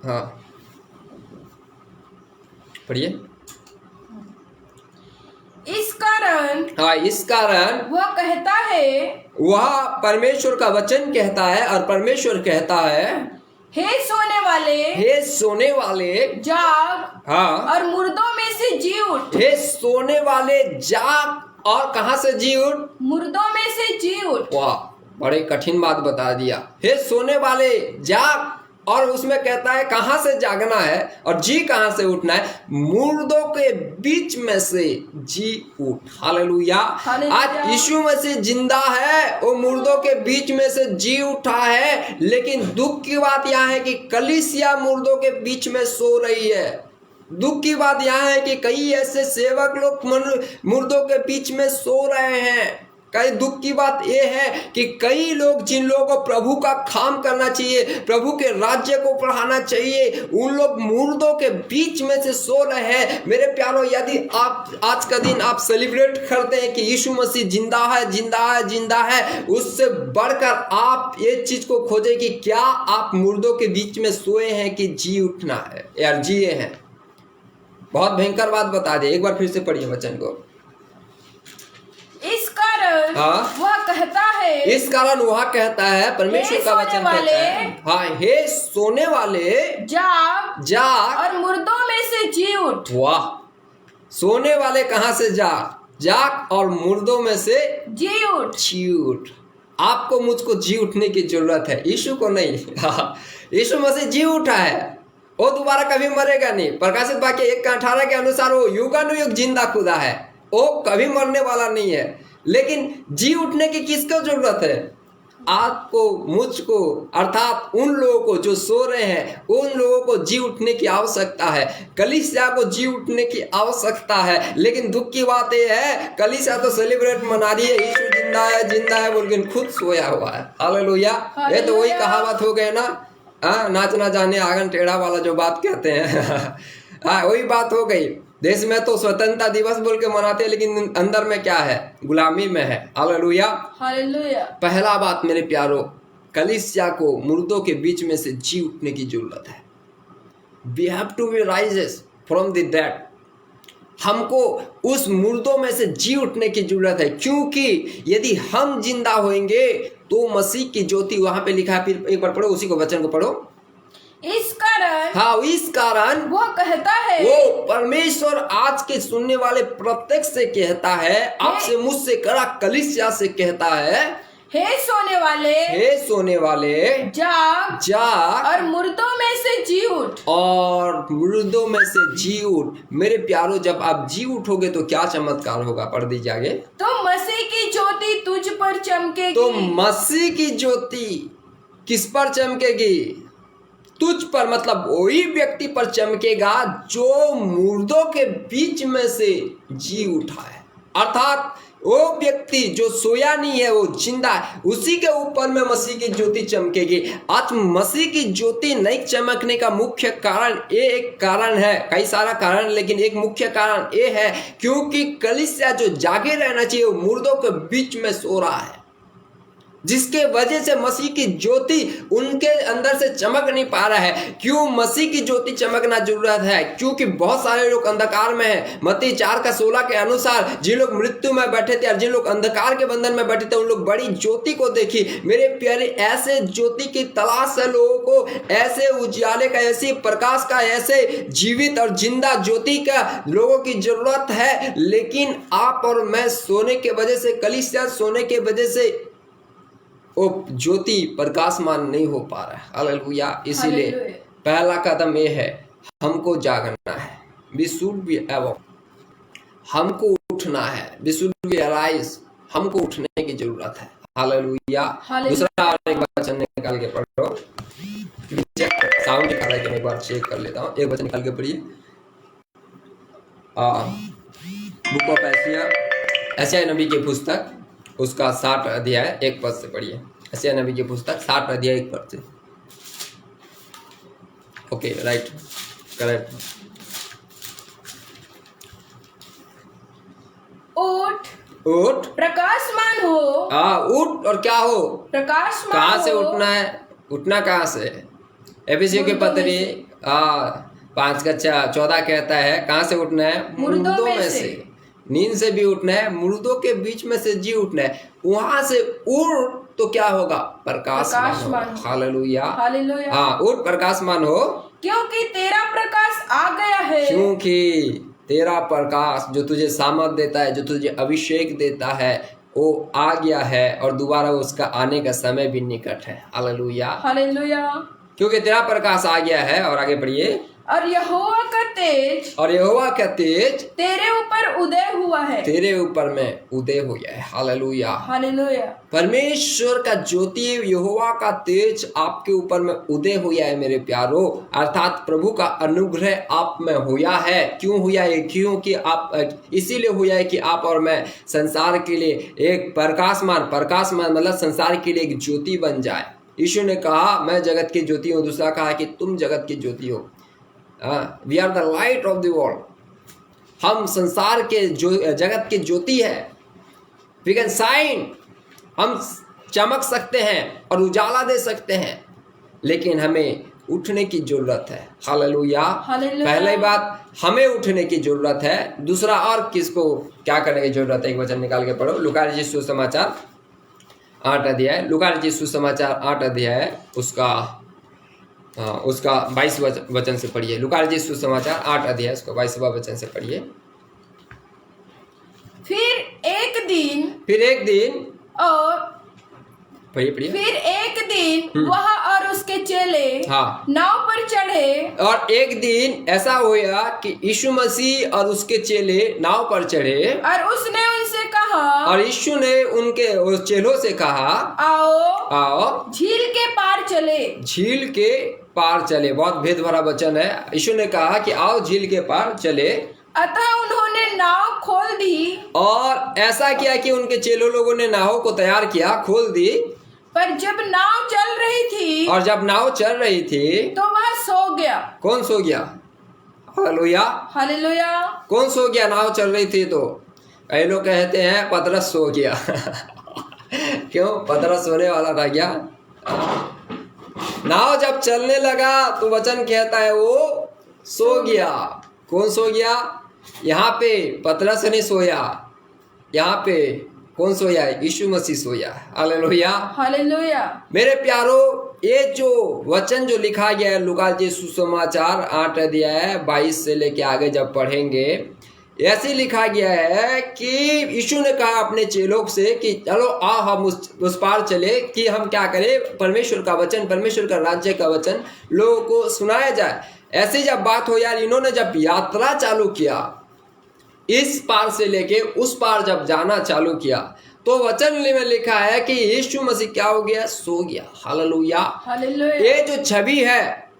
हाँ पढ़िए। इस कारण वह कहता है, वह परमेश्वर का वचन कहता है और परमेश्वर कहता है, हे सोने वाले जाग, हाँ, और मुर्दों में से जी उठ। हे सोने वाले जाग, और कहां से जी उठ? मुर्दों में से जी उठ। वाह, बड़े कठिन बात बता दिया। हे सोने वाले जाग, और उसमें कहता है कहां से जागना है और जी कहां से उठना है, मुर्दों के बीच में से जी उठ। हालेलुया। आज यीशु मसीह जिंदा है, वो मुर्दों के बीच में से जी उठा है, लेकिन दुख की बात यह है कि कलीसिया मुर्दों के बीच में सो रही है। दुख की बात यह है कि कई ऐसे सेवक लोग मुर्दों के बीच में सो रहे हैं। कई दुख की बात यह है कि कई लोग, जिन लोगों को प्रभु का काम करना चाहिए, प्रभु के राज्य को बढ़ाना चाहिए, उन लोग मुर्दों के बीच में से सो रहे हैं। मेरे प्यारों, यदि आप आज का दिन आप सेलिब्रेट करते हैं कि यीशु मसीह जिंदा है, जिंदा है, जिंदा है, उससे बढ़कर आप ये चीज को खोजें कि क्या आप मुर्दों के बीच में सोए हैं कि जी उठना है या जिए हैं। बहुत भयंकर बात बता दे, एक बार फिर से पढ़िए वचन को। इस कारण वह कहता है, इस कारण वह कहता है, परमेश्वर का वचन कहता है, हाँ, हे सोने वाले जाग और मुर्दों में से जी उठ। वाह, सोने वाले कहां से जाग और मुर्दों में से जी उठ। आपको मुझको जी उठने की जरूरत है, यीशु को नहीं। यीशु मसीह जी उठा है, वो दोबारा कभी मरेगा नहीं। प्रकाशित वाक्य 1:18 के अनुसार वो युगानुयुग जिंदा खुदा है, वो कभी मरने वाला नहीं है। लेकिन जी उठने की किसको जरूरत है? आपको, मुझको, अर्थात उन लोगों को जो सो रहे हैं, उन लोगों को जी उठने की आवश्यकता है। कलीसिया को जी उठने की आवश्यकता है। लेकिन दुख की बात यह है, कलीसिया तो सेलिब्रेट मना रही है, यीशु जिंदा है बोल के खुद सोया हुआ है। हालेलुया। ये तो वही कहावत हो गए ना, नाच ना जाने आंगन टेढ़ा वाला जो बात कहते हैं। वही बात हो गई। देश में तो स्वतंत्रता दिवस बोल के मनाते हैं, लेकिन अंदर में क्या है? गुलामी में है। हालेलुया। पहला बात मेरे प्यारो, कलीसिया को मुर्दों के बीच में से जी उठने की जरूरत है। We have to be rises from the dead। हमको उस मुर्दों में से जी उठने की जरूरत है, क्योंकि यदि हम जिंदा होंगे तो मसीह की ज्योति, वहां पे लिखा है, फिर एक बार पढ़ो, उसी को वचन को पढ़ो। इस कारण वो कहता है, वो परमेश्वर आज के सुनने वाले प्रत्येक से कहता है, आपसे, मुझसे करा कलीसिया से कहता है, हे सोने वाले जाग और मुर्दों में से जी उठ। मेरे प्यारो, जब आप जी उठोगे तो क्या चमत्कार होगा? पढ़ दीजिए आगे। तो मसीह की ज्योति तुझ पर चमकेगी। तो मसीह की ज्योति किस पर चमकेगी? तुझ पर, मतलब वही व्यक्ति पर चमकेगा जो मुर्दों के बीच में से जी उठा है। अर्थात वो व्यक्ति जो सोया नहीं है, वो जिंदा है, उसी के ऊपर में मसीह की ज्योति चमकेगी। आज मसीह की ज्योति नहीं चमकने का मुख्य कारण, ये एक कारण है, कई सारा कारण, लेकिन एक मुख्य कारण ये है क्योंकि कलीसिया जो जागे रहना चाहिए, वो मुर्दों के बीच में सो रहा है, जिसके वजह से मसीह की ज्योति उनके अंदर से चमक नहीं पा रहा है। क्यों मसीह की ज्योति चमकना जरूरत है? क्योंकि बहुत सारे लोग अंधकार में हैं। मत्ती 4:16 के अनुसार जिन लोग मृत्यु में बैठे थे और जिन लोग अंधकार के बंधन में बैठे थे, उन लोग बड़ी ज्योति को देखी। मेरे प्यारे, ऐसे ज्योति की तलाश है लोगों को, ऐसे उजाले का, ऐसे प्रकाश का, ऐसे जीवित और जिंदा ज्योति का लोगों की जरूरत है। लेकिन आप और मैं सोने के वजह से, कलीसिया सोने के वजह से वो ज्योति प्रकाशमान नहीं हो पा रहा है। हालेलुया। इसीलिए पहला कदम ये है, हमको जागना है। We should be awake। हमको उठना है। We should be arise। हमको उठने की जरूरत है। हालेलुया। दूसरा एक वचन निकाल के पढ़ो, साउंड निकाल के एक बार चेक कर लेता हूँ। एक वचन निकाल के पढ़िए। बुक ऑफ एशिया नबी की पुस्तक, उसका 60 अध्याय 1 पद से पढ़िए। एशिया नबी की पुस्तक 60 अध्याय 1 पद से। Okay, right, correct. उठ प्रकाशमान हो। उठ और क्या हो? प्रकाशमान। कहाँ से उठना है? उठना कहाँ से? एफिसियों के पत्री 5:14 कहता है, कहाँ से उठना है? मुर्दों में से। नींद से भी उठना है, मुर्दों के बीच में से जी उठना है। वहां से उठ तो क्या होगा? प्रकाशमान। हालेलुया। हाँ, उठ प्रकाशमान हो, क्योंकि तेरा प्रकाश आ गया है। क्योंकि तेरा प्रकाश जो तुझे सामर्थ देता है, जो तुझे अभिषेक देता है, वो आ गया है और दोबारा उसका आने का समय भी निकट है। हालेलुया। क्योंकि तेरा प्रकाश आ गया है। और आगे पढ़िए। और यहोवा का तेज और यहोवा का तेज तेरे ऊपर उदय हुआ है। तेरे ऊपर में उदय हो गया है। हालेलुया। हालेलुया। परमेश्वर का ज्योति यहोवा का तेज आपके ऊपर में उदय हुआ है मेरे प्यारो। अर्थात प्रभु का अनुग्रह आप में हुआ है। क्यों हुआ है? क्योंकि आप इसीलिए हुआ है कि आप और मैं संसार के लिए एक प्रकाशमान मतलब संसार के लिए एक ज्योति बन जाए। यीशु ने कहा मैं जगत की ज्योति हूँ। दूसरा कहा कि तुम जगत की ज्योति हो। We are the light of the world. हम संसार के जगत की ज्योति है। We can shine. हम चमक सकते हैं और उजाला दे सकते हैं, लेकिन हमें उठने की जरूरत है। हालेलुया। पहली बात हमें उठने की जरूरत है। दूसरा और किसको क्या करने की जरूरत है? एक वचन निकाल के पढ़ो। लूका रचित सुसमाचार 8 अध्याय। लूका रचित सुसमाचार 8 अध्याय उसका 22 वचन से पढ़िए। लूका रचित सुसमाचार 8 अध्याय उसका 22वां वचन से पढ़िए। फिर एक दिन और पढ़िए। फिर एक दिन वह और उसके चेले नाव पर चढ़े। और एक दिन ऐसा हुआ कि यीशु मसीह और उसके चेले नाव पर चढ़े। और उसने उनसे कहा, और यीशु ने उनके चेलों से कहा, आओ झील के पार चले। झील के पार चले। बहुत भेद भरा वचन है। यीशु ने कहा कि आओ झील के पार चले। अतः उन्होंने नाव खोल दी। और ऐसा किया कि उनके चेलों लोगों ने नाव को तैयार किया, खोल दी। पर जब नाव चल रही थी, और जब नाव चल रही थी, तो वह सो गया। कौन सो गया? हालेलुया। हालेलुया। कौन सो गया? नाव चल रही थी तो कई लोग कहते हैं पतरस सो गया। क्यों? पतरस सोने वाला था क्या? नाव जब चलने लगा तो वचन कहता है वो सो गया। कौन सो गया? यहाँ पे पतरस नहीं सोया। यहाँ पे कौन सोया? यीशु मसीह सोया। हालेलुया। हालेलुया। मेरे प्यारो, ये जो वचन जो लिखा गया है लूका जी सुसमाचार 8 अध्याय 22 से लेके आगे जब पढ़ेंगे, ऐसे लिखा गया है कि यीशु ने कहा अपने चेलों से कि चलो आओ हम उस पार चले कि हम क्या करें, परमेश्वर का वचन, परमेश्वर का राज्य का वचन लोगों को सुनाया जाए। ऐसी जब बात हो यार, इन्होंने जब यात्रा चालू किया, इस पार से लेके उस पार जब जाना चालू किया, तो वचन में लिखा है कि यीशु मसीह क्या हो गया? सो गया। हालेलुया। हालेलुया। ये जो छवि है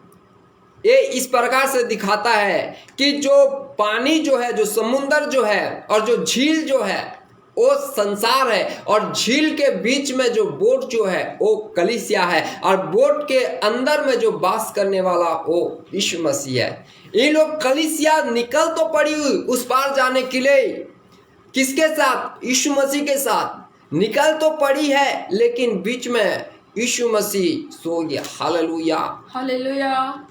ये इस प्रकार से दिखाता है कि जो पानी जो है, जो समुंदर जो है और जो झील जो है वो संसार है, और झील के बीच में जो बोट जो है वो कलीसिया है, और बोट के अंदर में जो वास करने वाला वो यीशु मसीह है। ये लोग कलीसिया निकल तो पड़ी उस पार जाने के लिए, किसके साथ? यीशु मसीह के साथ निकल तो पड़ी है, लेकिन बीच में यीशु मसीह सो गया। हालेलुया। हालेलुया।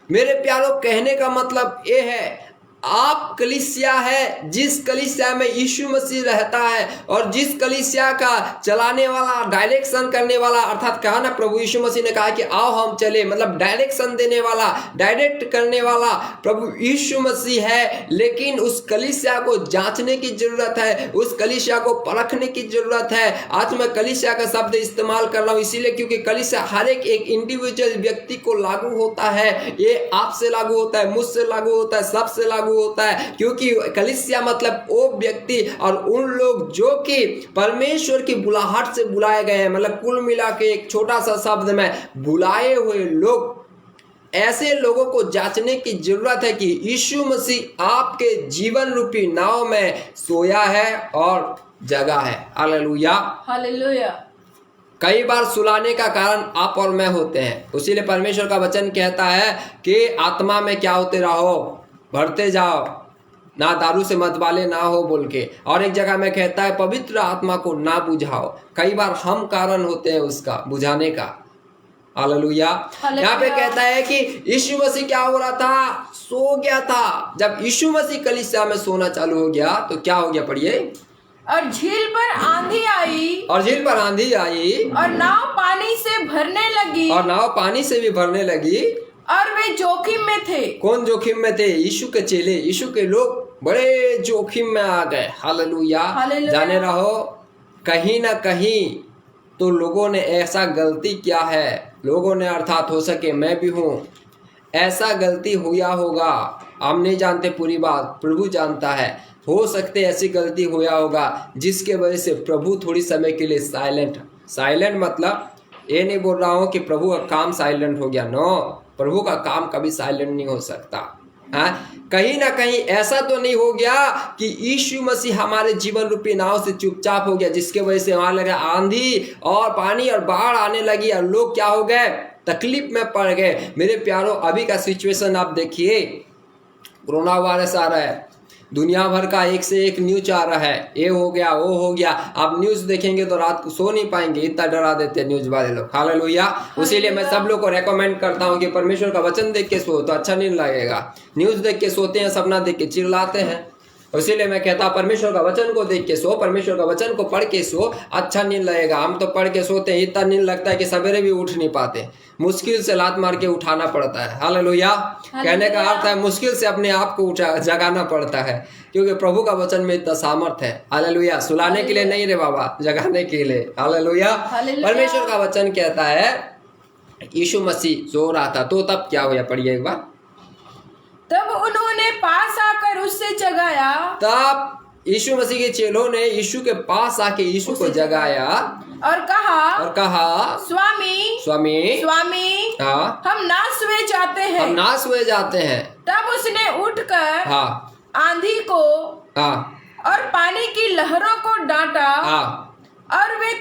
मेरे प्यारों, कहने का मतलब ये है, आप कलीसिया है, जिस कलीसिया में यीशु मसीह रहता है, और जिस कलीसिया का चलाने वाला, डायरेक्शन करने वाला, अर्थात कहा ना प्रभु यीशु मसीह ने कहा कि आओ हम चले, मतलब डायरेक्शन देने वाला, डायरेक्ट करने वाला प्रभु यीशु मसीह है। लेकिन उस कलीसिया को जांचने की जरूरत है, उस कलीसिया को परखने की जरूरत है। आज मैं कलीसिया का शब्द इस्तेमाल कर रहा हूँ इसीलिए क्योंकि कलीसिया हर एक इंडिविजुअल व्यक्ति को लागू होता है। ये आपसे लागू होता है, मुझसे लागू होता है, सबसे लागू होता है, क्योंकि कलीसिया मतलब वो व्यक्ति और उन लोग जो कि परमेश्वर की बुलाहट से बुलाए गए हैं, मतलब कुल मिला के एक छोटा सा शब्द में बुलाए हुए लोग। ऐसे लोगों को जांचने की जरूरत है कि यीशु मसीह आपके जीवन रूपी नाव में सोया है और जगा है। हालेलुया। हालेलुया। कई बार सुलाने का कारण आप और मैं होते हैं, इसीलिए परमेश्वर का वचन कहता है कि आत्मा में क्या होते रहो, बढ़ते जाओ, ना दारू से मतवाले ना हो बोल के। और एक जगह में कहता है पवित्र आत्मा को ना बुझाओ। कई बार हम कारण होते हैं उसका बुझाने का। हालेलुया। यहाँ पे कहता है कि यीशु मसीह क्या हो रहा था? सो गया था। जब यीशु मसीह कलीसिया में सोना चालू हो गया तो क्या हो गया? पढ़िए। और झील पर आंधी आई, और झील पर आंधी आई, और नाव पानी से भरने लगी, और नाव पानी से भी भरने लगी, और वे जोखिम में थे। कौन जोखिम में थे? यीशु के चेले, यीशु के लोग बड़े जोखिम में आ गए। हालेलुया। जाने रहो, कहीं ना कहीं तो लोगों ने ऐसा गलती किया है लोगों ने अर्थात हो सके मैं भी हूँ, ऐसा गलती हुआ होगा, हम नहीं जानते पूरी बात, प्रभु जानता है, हो सकते ऐसी गलती हुआ होगा जिसके वजह से प्रभु थोड़ी समय के लिए साइलेंट मतलब ये नहीं बोल रहा हूँ कि प्रभु का काम साइलेंट हो गया, नो, प्रभु का काम कभी साइलेंट नहीं हो सकता। हाँ, कहीं ना कहीं ऐसा तो नहीं हो गया कि यीशु मसीह हमारे जीवन रूपी नाव से चुपचाप हो गया, जिसके वजह से वहां लगा आंधी और पानी और बाढ़ आने लगी और लोग क्या हो गए, तकलीफ में पड़ गए। मेरे प्यारों, अभी का सिचुएशन आप देखिए, कोरोना वायरस आ रहा है, दुनिया भर का एक से एक न्यूज आ रहा है, ये हो गया वो हो गया। आप न्यूज देखेंगे तो रात को सो नहीं पाएंगे, इतना डरा देते हैं न्यूज वाले लोग। हालेलुया। उसीलिए मैं सब लोग को रेकमेंड करता हूँ कि परमेश्वर का वचन देख के सो तो अच्छा नहीं लगेगा। न्यूज देख के सोते हैं, सपना देख के चिल्लाते हैं। इसीलिए मैं कहता परमेश्वर का वचन को देख के सो, परमेश्वर का वचन को पढ़ के सो, अच्छा नींद लगेगा। हम तो पढ़ के सोते हैं, इतना नींद लगता है कि सवेरे भी उठ नहीं पाते, मुश्किल से लात मार के उठाना पड़ता है। हालेलुया। कहने का अर्थ है मुश्किल से अपने आप को जगाना पड़ता है, क्योंकि प्रभु का वचन में इतना सामर्थ है। हालेलुया। सुलाने के लिए नहीं रे बाबा, जगाने के लिए। हालेलुया। परमेश्वर का वचन कहता है यीशु मसीह सो रहा था, तो तब क्या हुआ, पढ़िए एक बार। तब उन्होंने पास आकर उससे जगाया। तब यीशु मसीह के चेलों ने यीशु के पास आके यीशु को जगाया और कहा स्वामी, हाँ, हम नाश हुए जाते हैं। तब उसने उठकर आंधी को और पानी की लहरों को डांटा और वे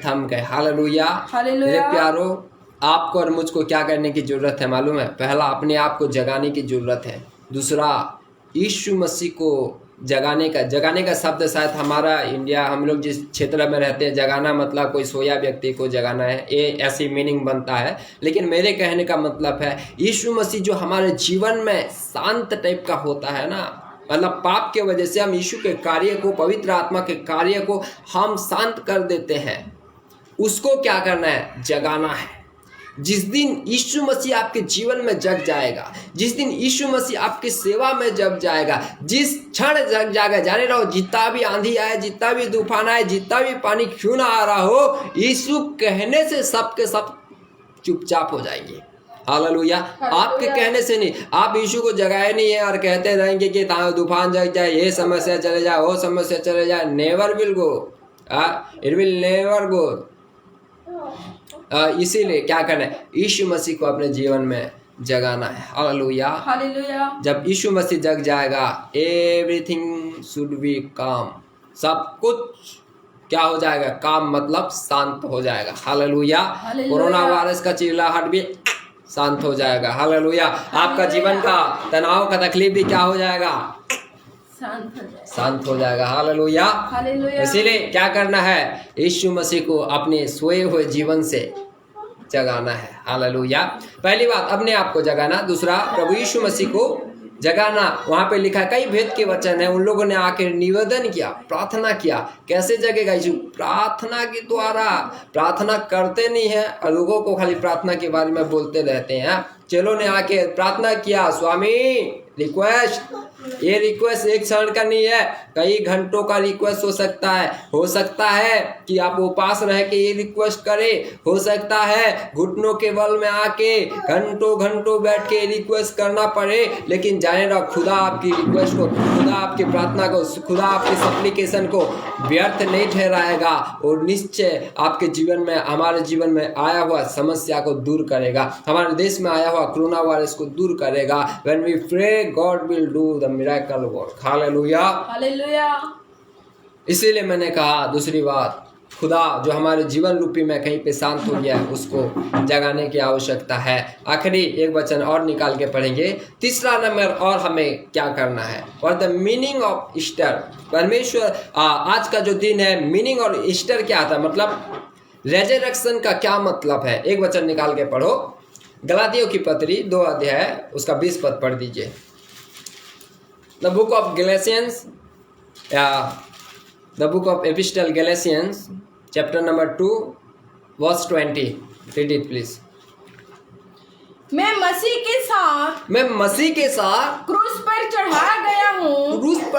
थम गए। हालेलुया। मेरे प्यारो, आपको और मुझको क्या करने की जरूरत है मालूम है? पहला, अपने आप को जगाने की जरूरत है। दूसरा, यीशु मसीह को जगाने का शब्द शायद हमारा इंडिया, हम लोग जिस क्षेत्र में रहते हैं, जगाना मतलब कोई सोया व्यक्ति को जगाना है, ये ऐसी मीनिंग बनता है। लेकिन मेरे कहने का मतलब है यीशु मसीह जो हमारे जीवन में शांत टाइप का होता है ना, मतलब पाप के वजह से हम यीशु के कार्य को, पवित्र आत्मा के कार्य को हम शांत कर देते हैं, उसको क्या करना है? जगाना है। जिस दिन यीशु मसीह आपके जीवन में जग जाएगा, जिस दिन यीशु मसीह आपकी सेवा में जग जाएगा, जिस क्षण जग जाएगा, जाने रहो, जितना भी आंधी आए, जितना भी तूफान आए, जितना भी पानी क्यों ना आ रहा हो, यीशु कहने से सब के सब चुपचाप हो जाएंगे। हालेलुया। आपके कहने से नहीं, आप यीशु को जगाए नहीं है और कहते रहेंगे कि तूफान जग जाए, ये समस्या चले जाए, वो समस्या चले जाए, never will go, it will never go. इसीलिए क्या करना है? यीशु मसीह को अपने जीवन में जगाना है। हालेलुया। जब यीशु मसीह जग जाएगा, एवरीथिंग शुड बी काम, सब कुछ क्या हो जाएगा? काम मतलब शांत हो जाएगा। हालेलुया। कोरोना वायरस का चिल्लाहट भी शांत हो जाएगा। हालेलुया। आपका जीवन का तनाव का तकलीफ भी क्या हो जाएगा? शांत हो जाएगा। हालेलुया। इसीलिए क्या करना है? यीशु मसीह को अपने सोए हुए जीवन से जगाना है। हालेलुया। पहली बात, अपने आप को जगाना। दूसरा, प्रभु यीशु मसीह को जगाना। वहां पे लिखा, कई भेद के वचन है। उन लोगों ने आकर निवेदन किया, प्रार्थना किया। कैसे जगेगा यीशु? प्रार्थना के द्वारा। प्रार्थना करते नहीं है और लोगों को खाली प्रार्थना के बारे में बोलते रहते हैं। चेलों ने आके प्रार्थना किया, स्वामी रिक्वेस्ट, ये रिक्वेस्ट एक क्षण का नहीं है, कई घंटों का रिक्वेस्ट हो सकता है कि आप उपास रह के ये रिक्वेस्ट करें, हो सकता है घुटनों के बल में आके घंटों बैठ के रिक्वेस्ट करना पड़े, लेकिन जाने रहा, खुदा आपकी रिक्वेस्ट को, खुदा आपकी प्रार्थना को, खुदा आपकी सप्लीकेशन को व्यर्थ नहीं ठहराएगा और निश्चय आपके जीवन में, हमारे जीवन में आया हुआ समस्या को दूर करेगा, हमारे देश में आया हुआ कोरोना वायरस को दूर करेगा। When we pray, God will do the miracle work. Hallelujah. Hallelujah. इसीलिए मैंने कहा, दूसरी बात, खुदा जो हमारे जीवन रूपी में कहीं पे शांत हो गया है, उसको जगाने की आवश्यकता है। आखिरी एक वचन और निकाल के पढ़ेंगे। तीसरा नंबर और हमें क्या करना है? और द मीनिंग ऑफ ईस्टर। परमेश्वर आज का जो दिन है, मीनिंग और ईस्टर क्या था, मतलब रेजरेक्शन का क्या मतलब है? एक वचन निकाल के पढ़ो। गलातियों की पत्री 2 अध्याय उसका 20 पद पढ़ दीजिए। The book of Galatians, the book of epistle Galatians, chapter number 2 verse 20। Read it please. मैं मसीह के साथ क्रूस पर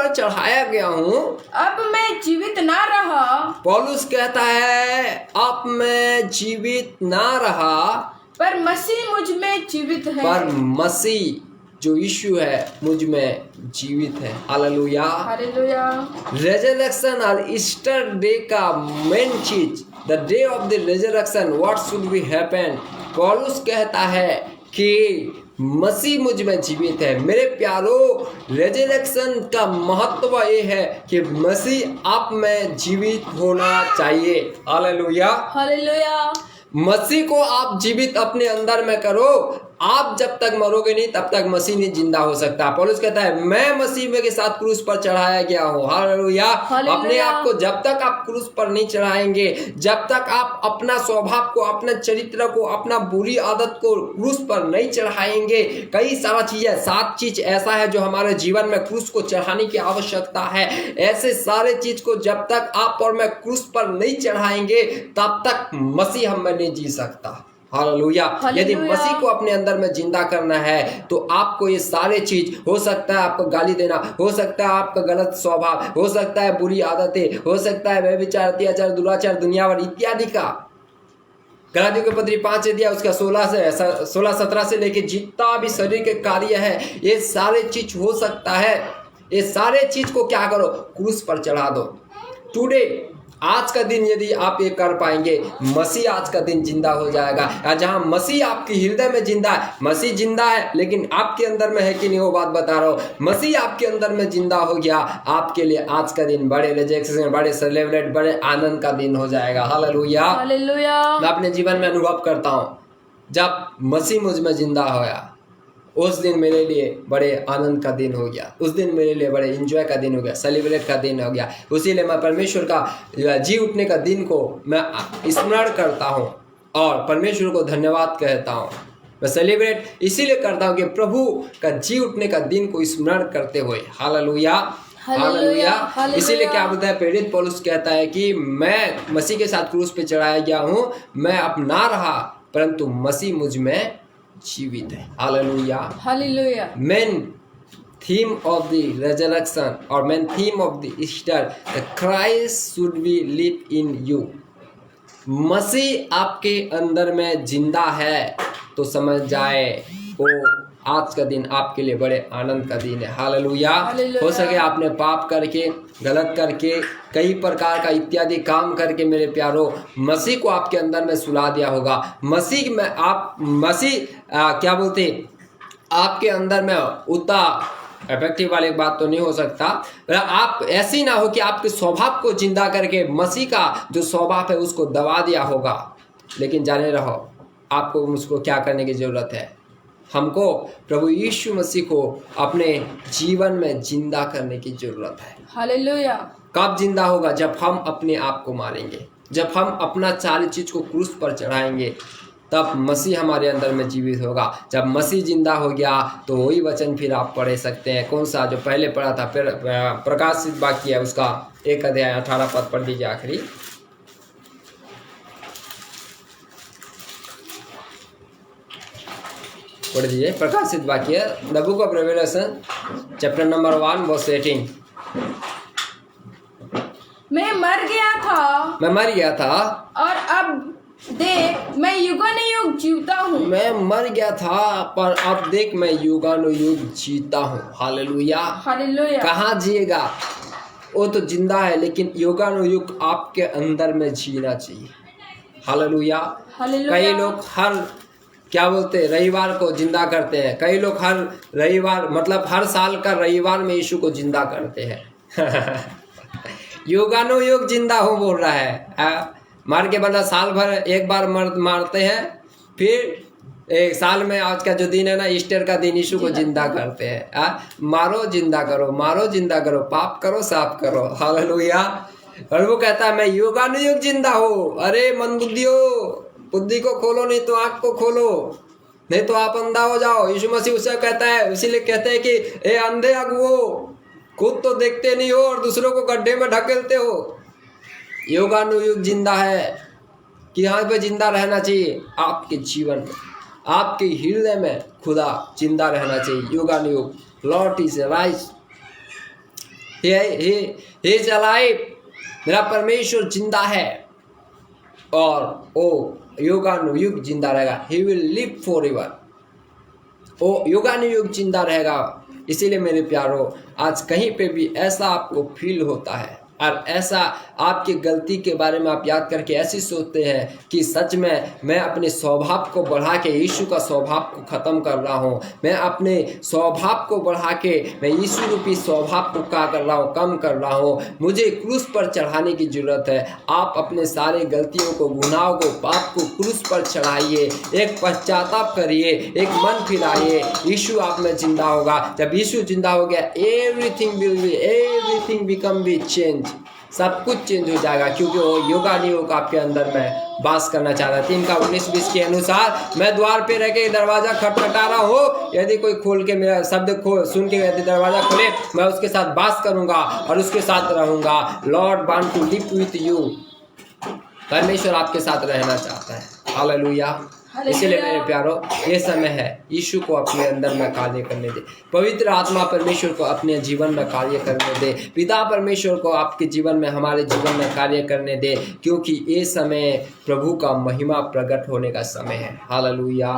चढ़ाया गया हूँ। अब मैं जीवित ना रहा। पौलुस कहता है अब मैं जीवित ना रहा, पर मसीह मुझ में जीवित है। पर मसीह जो यीशु है मुझ में जीवित है। Hallelujah, hallelujah. रेजरेक्शन और ईस्टर डे का मेन चीज, the day of the resurrection, what should be happen. पौलुस कहता है कि मसीह मुझ में जीवित है। मेरे प्यारो, रेजरेक्शन का महत्व ये है कि मसीह आप में जीवित होना चाहिए। Hallelujah, hallelujah. मसीह को आप जीवित अपने अंदर में करो। आप जब तक मरोगे नहीं तब तक मसीह नहीं जिंदा हो सकता। पौलुस कहता है मैं मसीह में के साथ क्रूस पर चढ़ाया गया हूँ। हालेलुया। अपने आप को जब तक आप क्रूस पर नहीं चढ़ाएंगे, जब तक आप अपना स्वभाव को, अपना चरित्र को, अपना बुरी आदत को क्रूस पर नहीं चढ़ाएंगे, कई सारा चीजें, 7 चीज ऐसा है जो हमारे जीवन में क्रूस को चढ़ाने की आवश्यकता है। ऐसे सारे चीज को जब तक आप और मैं क्रूस पर नहीं चढ़ाएंगे तब तक मसीह हम में नहीं जी सकता। हालेलुया। यदि मसीह को अपने अंदर में जिंदा करना है तो आपको ये सारे चीज, हो सकता है आपको गाली देना, हो सकता है आपका गलत स्वभाव, हो सकता है बुरी आदतें, हो सकता है व्यभिचार, अत्याचार, दुराचार, दुनियावार इत्यादि का। गलातियों के पत्री 5 दिया उसका 16-17 से लेके जितना भी शरीर के कार्य है, ये सारे चीज हो सकता है। ये सारे चीज को क्या करो, क्रूस पर चढ़ा दो। टुडे, आज का दिन यदि आप ये कर पाएंगे, मसीह आज का दिन जिंदा हो जाएगा। जहां मसीह आपके हृदय में जिंदा है, मसीह जिंदा है लेकिन आपके अंदर में है कि नहीं वो बात बता रहा हूँ। मसीह आपके अंदर में जिंदा हो गया, आपके लिए आज का दिन बड़े रिजेक्शन, बड़े सेलिब्रेट, बड़े आनंद का दिन हो जाएगा। Hallelujah, hallelujah. मैं अपने जीवन में अनुभव करता हूँ जब मसीह मुझ में जिंदा होया, उस दिन मेरे लिए बड़े आनंद का दिन हो गया। उस दिन मेरे लिए बड़े एंजॉय का दिन हो गया, सेलिब्रेट का दिन हो गया। उसीलिए मैं परमेश्वर का जी उठने का दिन को मैं स्मरण करता हूँ और परमेश्वर को धन्यवाद कहता हूँ। मैं सेलिब्रेट इसीलिए करता हूँ कि प्रभु का जी उठने का दिन को स्मरण करते हुए। Hallelujah, hallelujah. इसीलिए क्या बोलता है, प्रेरित पौलुस कहता है कि मैं मसीह के साथ क्रूस पे चढ़ाया गया हूँ। मैं अब ना रहा परंतु मसीह मुझ में जीवित है। Hallelujah, hallelujah. Main theme of the resurrection और main theme of the Easter, the Christ should be live in you. मसीह आपके अंदर में जिंदा है तो समझ जाए वो आज का दिन आपके लिए बड़े आनंद का दिन है। हालेलुया। हो सके आपने पाप करके, गलत करके, कई प्रकार का इत्यादि काम करके मेरे प्यारो मसीह को आपके अंदर में सुला दिया होगा। मसीह में आप क्या बोलते, आपके अंदर में उतना इफेक्टिव वाली बात तो नहीं हो सकता, आप ऐसी ना हो कि आपके स्वभाव को जिंदा करके मसीह का जो स्वभाव है उसको दबा दिया होगा। लेकिन जाने रहो आपको मुझको क्या करने की जरूरत है, हमको प्रभु यीशु मसीह को अपने जीवन में जिंदा करने की जरूरत है। हालेलुया। कब जिंदा होगा, जब हम अपने आप को मारेंगे, जब हम अपना सारी चीज को क्रूस पर चढ़ाएंगे, तब मसीह हमारे अंदर में जीवित होगा। जब मसीह जिंदा हो गया तो वही वचन फिर आप पढ़ सकते हैं, कौन सा जो पहले पढ़ा था, फिर प्रकाशित वाक्य है उसका 1 अध्याय 18 पद पढ़ दीजिए आखिरी। पढ़ दीजिए प्रकाशित वाक्य, the book of Revelation chapter number 1 verse 18। मैं मर गया था और अब देख मैं युगानुयुग जीवता हूँ। मैं मर गया था पर अब देख मैं युगानुयुग जीता हूँ। Hallelujah, hallelujah. कहाँ जिएगा, वो तो जिंदा है लेकिन युगानुयुग आपके अंदर में जीना चाहिए। Hallelujah, hallelujah. कई लोग हर क्या बोलते रविवार को जिंदा करते हैं, कई लोग हर रविवार मतलब हर साल का रविवार में यीशु को जिंदा करते हैं। युगानुयुग जिंदा हो बोल रहा है, मार के बंदा साल भर एक बार मारते हैं, फिर एक साल में आज का जो दिन है ना, ईस्टर का दिन, यीशु को जिंदा करते हैं। मारो जिंदा करो, मारो जिंदा करो, पाप करो साफ करो। हालेलुया। और वो कहता है मैं युगानुयुग जिंदा हो। अरे मंदबुद्धियो, बुद्धि को खोलो, नहीं तो आँख को खोलो, नहीं तो आप अंधा हो जाओ। यीशु मसीह उसे कहता है, इसीलिए कहते हैं कि ए अंधे अगुओ, खुद तो देखते नहीं हो और दूसरों को गड्ढे में ढकेलते हो। युगानुयुग जिंदा है कि यहाँ पे जिंदा रहना चाहिए आपके जीवन में। आपके हृदय में खुदा जिंदा रहना चाहिए। युगानुयुग lord is rise, he is alive। मेरा परमेश्वर जिंदा है और वो युगानुयुग जिंदा रहेगा। he will live forever। वो युगानुयुग जिंदा रहेगा। इसीलिए मेरे प्यारो, आज कहीं पे भी ऐसा आपको फील होता है और ऐसा आपकी गलती के बारे में आप याद करके ऐसे सोचते हैं कि सच में मैं अपने स्वभाव को बढ़ा के यीशु का स्वभाव को ख़त्म कर रहा हूँ, मैं अपने स्वभाव को बढ़ा के मैं यीशु रूपी स्वभाव को क्या कर रहा हूँ, कम कर रहा हूँ, मुझे क्रूस पर चढ़ाने की ज़रूरत है। आप अपने सारे गलतियों को, गुनाहों को, पाप को क्रूस पर चढ़ाइए, एक पश्चाताप करिए, एक मन फिराइए, यीशु आप में जिंदा होगा। जब यीशु जिंदा हो गया, एवरीथिंग बिकम बी चेंज, सब कुछ चेंज हो जाएगा, क्योंकि वो युगानुयुग आपके अंदर में वास करना चाह रहा है। 3:19-20 के अनुसार मैं द्वार पे रह के दरवाजा खटखटा रहा हूँ, यदि कोई खोल के मेरा शब्द सुन के यदि दरवाजा खोले, मैं उसके साथ वास करूंगा और उसके साथ रहूंगा। Lord want to live with you. परमेश्वर आपके साथ रहना चाहता है। हालेलुया। इसलिए मेरे प्यारो, ये समय है यीशु को अपने अंदर में कार्य करने दे। पवित्र आत्मा परमेश्वर को अपने जीवन में कार्य करने दे। पिता परमेश्वर को आपके जीवन में, हमारे जीवन में कार्य करने दे, क्योंकि ये समय प्रभु का महिमा प्रकट होने का समय है। हालेलुया।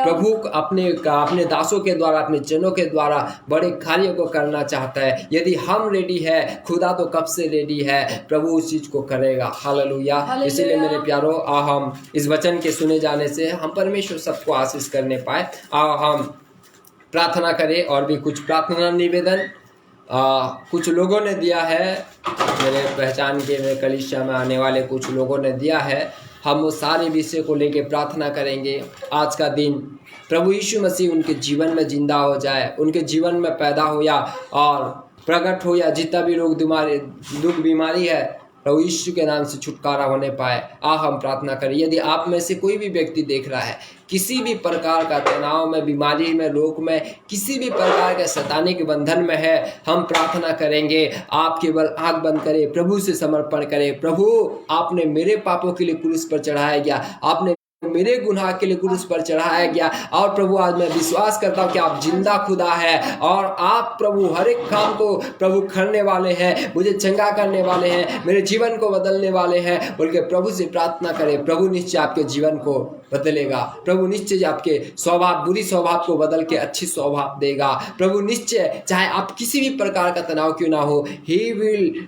प्रभु अपने दासों के द्वारा, अपने जनों के द्वारा बड़े कार्य को करना चाहता है। यदि हम रेडी है, खुदा तो कब से रेडी है, प्रभु उस चीज को करेगा। हालेलुया। इसीलिए मेरे प्यारो, हम इस वचन के सुने जाने से हम परमेश्वर सबको आशीष करने पाए। हम प्रार्थना करें। और भी कुछ प्रार्थना निवेदन कुछ लोगों ने दिया है, मेरे पहचान के, मेरे कलीसिया में आने वाले कुछ लोगों ने दिया है। हम वो सारे विषय को लेके प्रार्थना करेंगे। आज का दिन प्रभु यीशु मसीह उनके जीवन में जिंदा हो जाए, उनके जीवन में पैदा हो या और प्रकट हो, या जितना भी लोग दुख बीमारी है, प्रभु यीशु के नाम से छुटकारा होने पाए। हम प्रार्थना करें। यदि आप में से कोई भी व्यक्ति देख रहा है किसी भी प्रकार का तनाव में, बीमारी में, रोग में, किसी भी प्रकार के शैतानिक बंधन में है, हम प्रार्थना करेंगे। आप केवल आंख बंद करें, प्रभु से समर्पण करें। प्रभु, आपने मेरे पापों के लिए क्रूस पर चढ़ाया गया, आपने मेरे गुनाह के लिए क्रूस पर चढ़ाया गया। और प्रभु, आज मैं विश्वास करता हूँ कि आप जिंदा खुदा है और आप प्रभु हर एक काम को प्रभु करने वाले हैं, मुझे चंगा करने वाले हैं, मेरे जीवन को बदलने वाले हैं। बोल के प्रभु से प्रार्थना करें। प्रभु निश्चय आपके जीवन को बदलेगा। प्रभु निश्चय आपके स्वभाव, बुरी स्वभाव को बदल के अच्छी स्वभाव देगा। प्रभु निश्चय, चाहे आप किसी भी प्रकार का तनाव क्यों ना हो, ही विल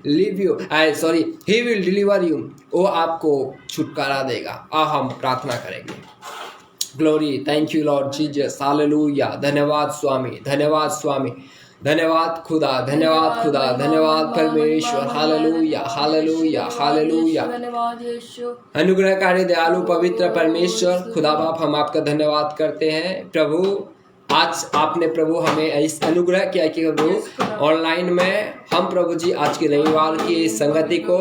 डिलीवर यू, वो आपको छुटकारा देगा। हम प्रार्थना करेंगे। Glory, thank you Lord Jesus, hallelujah. धन्यवाद स्वामी, धन्यवाद स्वामी, धन्यवाद खुदा, धन्यवाद खुदा, धन्यवाद परमेश्वर। Hallelujah, hallelujah, hallelujah. अनुग्रहकारी दयालु पवित्र परमेश्वर खुदा बाप, हम आपका धन्यवाद करते हैं। प्रभु, आज आपने प्रभु हमें इस अनुग्रह किया कि प्रभु ऑनलाइन में हम प्रभु जी आज के रविवार की संगति को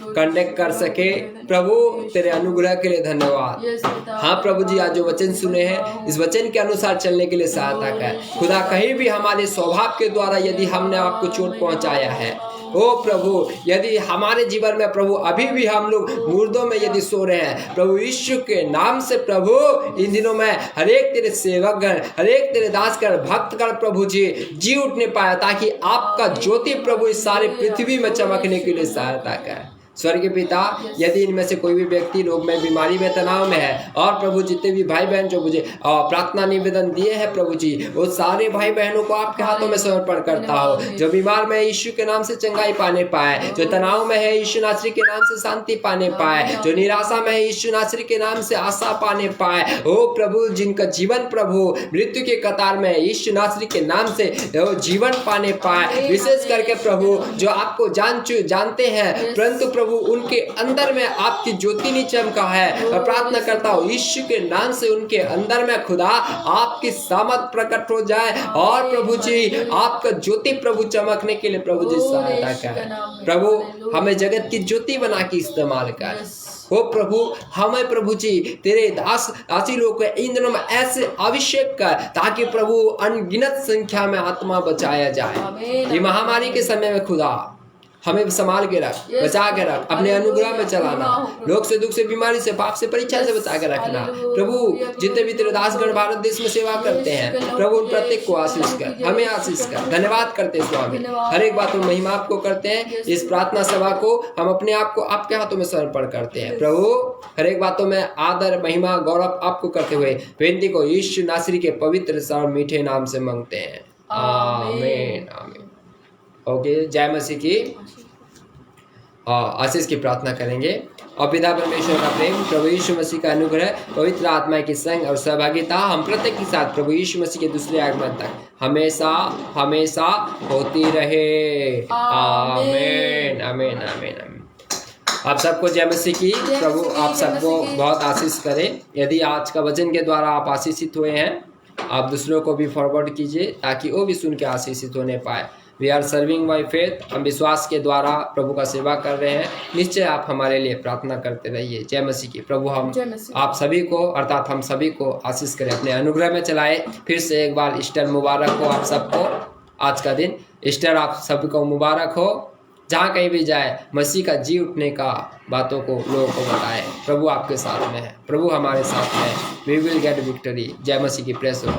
कंडक्ट कर सके। प्रभु, तेरे अनुग्रह के लिए धन्यवाद। हाँ प्रभु जी, आज जो वचन सुने हैं, इस वचन के अनुसार चलने के लिए सहायता कर खुदा। कहीं भी हमारे स्वभाव के द्वारा यदि हमने आपको चोट पहुंचाया है, ओ प्रभु, यदि हमारे जीवन में प्रभु अभी भी हम लोग मुर्दों में यदि सो रहे हैं, प्रभु यीशु के नाम से प्रभु इन दिनों में हर एक तेरे सेवकगण, हर एक तेरे दासगण, भक्तगण प्रभु जी उठने पाया, ताकि आपका ज्योति प्रभु इस सारे पृथ्वी में चमकने के लिए सहायता करे। स्वर्गीय पिता, यदि इनमें से कोई भी व्यक्ति रोग में, बीमारी में, तनाव में है, और प्रभु जितने भी भाई बहन जो मुझे प्रार्थना निवेदन दिए हैं प्रभु जी, वो सारे भाई बहनों को आपके हाथों में समर्पण करता हो। जो बीमार में यीशु के नाम से चंगाई पाने पाए, जो तनाव में है यीशु नासरी के नाम से शांति पाने पाए, जो निराशा में है यीशु नासरी के नाम से आशा पाने पाए। ओ प्रभु, जिनका जीवन प्रभु मृत्यु के कतार में यीशु नासरी के नाम से जीवन पाने पाए, विशेष करके प्रभु जो आपको जानते हैं, परंतु प्रभु उनके अंदर में आपकी ज्योति नहीं चमका है, मैं प्रार्थना करता हूँ यीशु के नाम से उनके अंदर में खुदा आपकी सामर्थ प्रकट हो जाए, और प्रभु जी आपका ज्योति प्रभु चमकने के लिए प्रभु जी सहायता करें। प्रभु, हमें जगत की ज्योति बना के इस्तेमाल कर। हो प्रभु, हमें प्रभु जी तेरे दासी लोग इन दिनों में ऐसे अभिषेक कर, ताकि प्रभु अनगिनत संख्या में आत्मा बचाया जाए। ये महामारी के समय में खुदा हमें संभाल के रख, बचा के रख, अपने अनुग्रह में चलाना, लोग से, दुख से, बीमारी से, पाप से, परीक्षा से बचा के रखना। प्रभु जितने भी तेरे दासगण भारत देश में सेवा करते हैं प्रभु उन प्रत्येक को आशीष कर, हमें आशीष कर। धन्यवाद करते हैं स्वामी, हर एक बात में महिमा आपको करते हैं। इस प्रार्थना सभा को हम अपने आप को आपके हाथों में समर्पण करते हैं प्रभु। हर एक बातों में आदर, महिमा, गौरव आपको करते हुए बेनती को यीशु नासरी के पवित्र और मीठे नाम से मांगते हैं, आमीन आमीन। ओके, जय मसीह की आशीष की प्रार्थना करेंगे। और पिता परमेश्वर का प्रेम, प्रभु यीशु मसीह का अनुग्रह, पवित्र आत्मा की संग और सहभागिता हम प्रत्येक के साथ प्रभु यीशु मसीह के दूसरे आगमन तक हमेशा हमेशा होती रहे, आमीन आमीन आमीन आमीन। आप सबको जय मसीह की। प्रभु आप सबको बहुत आशीष करें। यदि आज का वचन के द्वारा आप आशीषित हुए हैं, आप दूसरों को भी फॉरवर्ड कीजिए ताकि वो भी सुन के आशीषित होने पाए। We are serving by faith, हम विश्वास के द्वारा प्रभु का सेवा कर रहे हैं। निश्चय आप हमारे लिए प्रार्थना करते रहिए। जय मसीह की। प्रभु हम आप सभी को अर्थात हम सभी को आशीष करें, अपने अनुग्रह में चलाए। फिर से एक बार ईस्टर मुबारक हो आप सबको। आज का दिन ईस्टर आप सबको मुबारक हो। जहाँ कहीं भी जाए मसीह का जी उठने का बातों को लोगों को बताएं। प्रभु आपके साथ में है, प्रभु हमारे साथ में, वी विल गेट विक्ट्री। जय मसीह की प्रेस हो।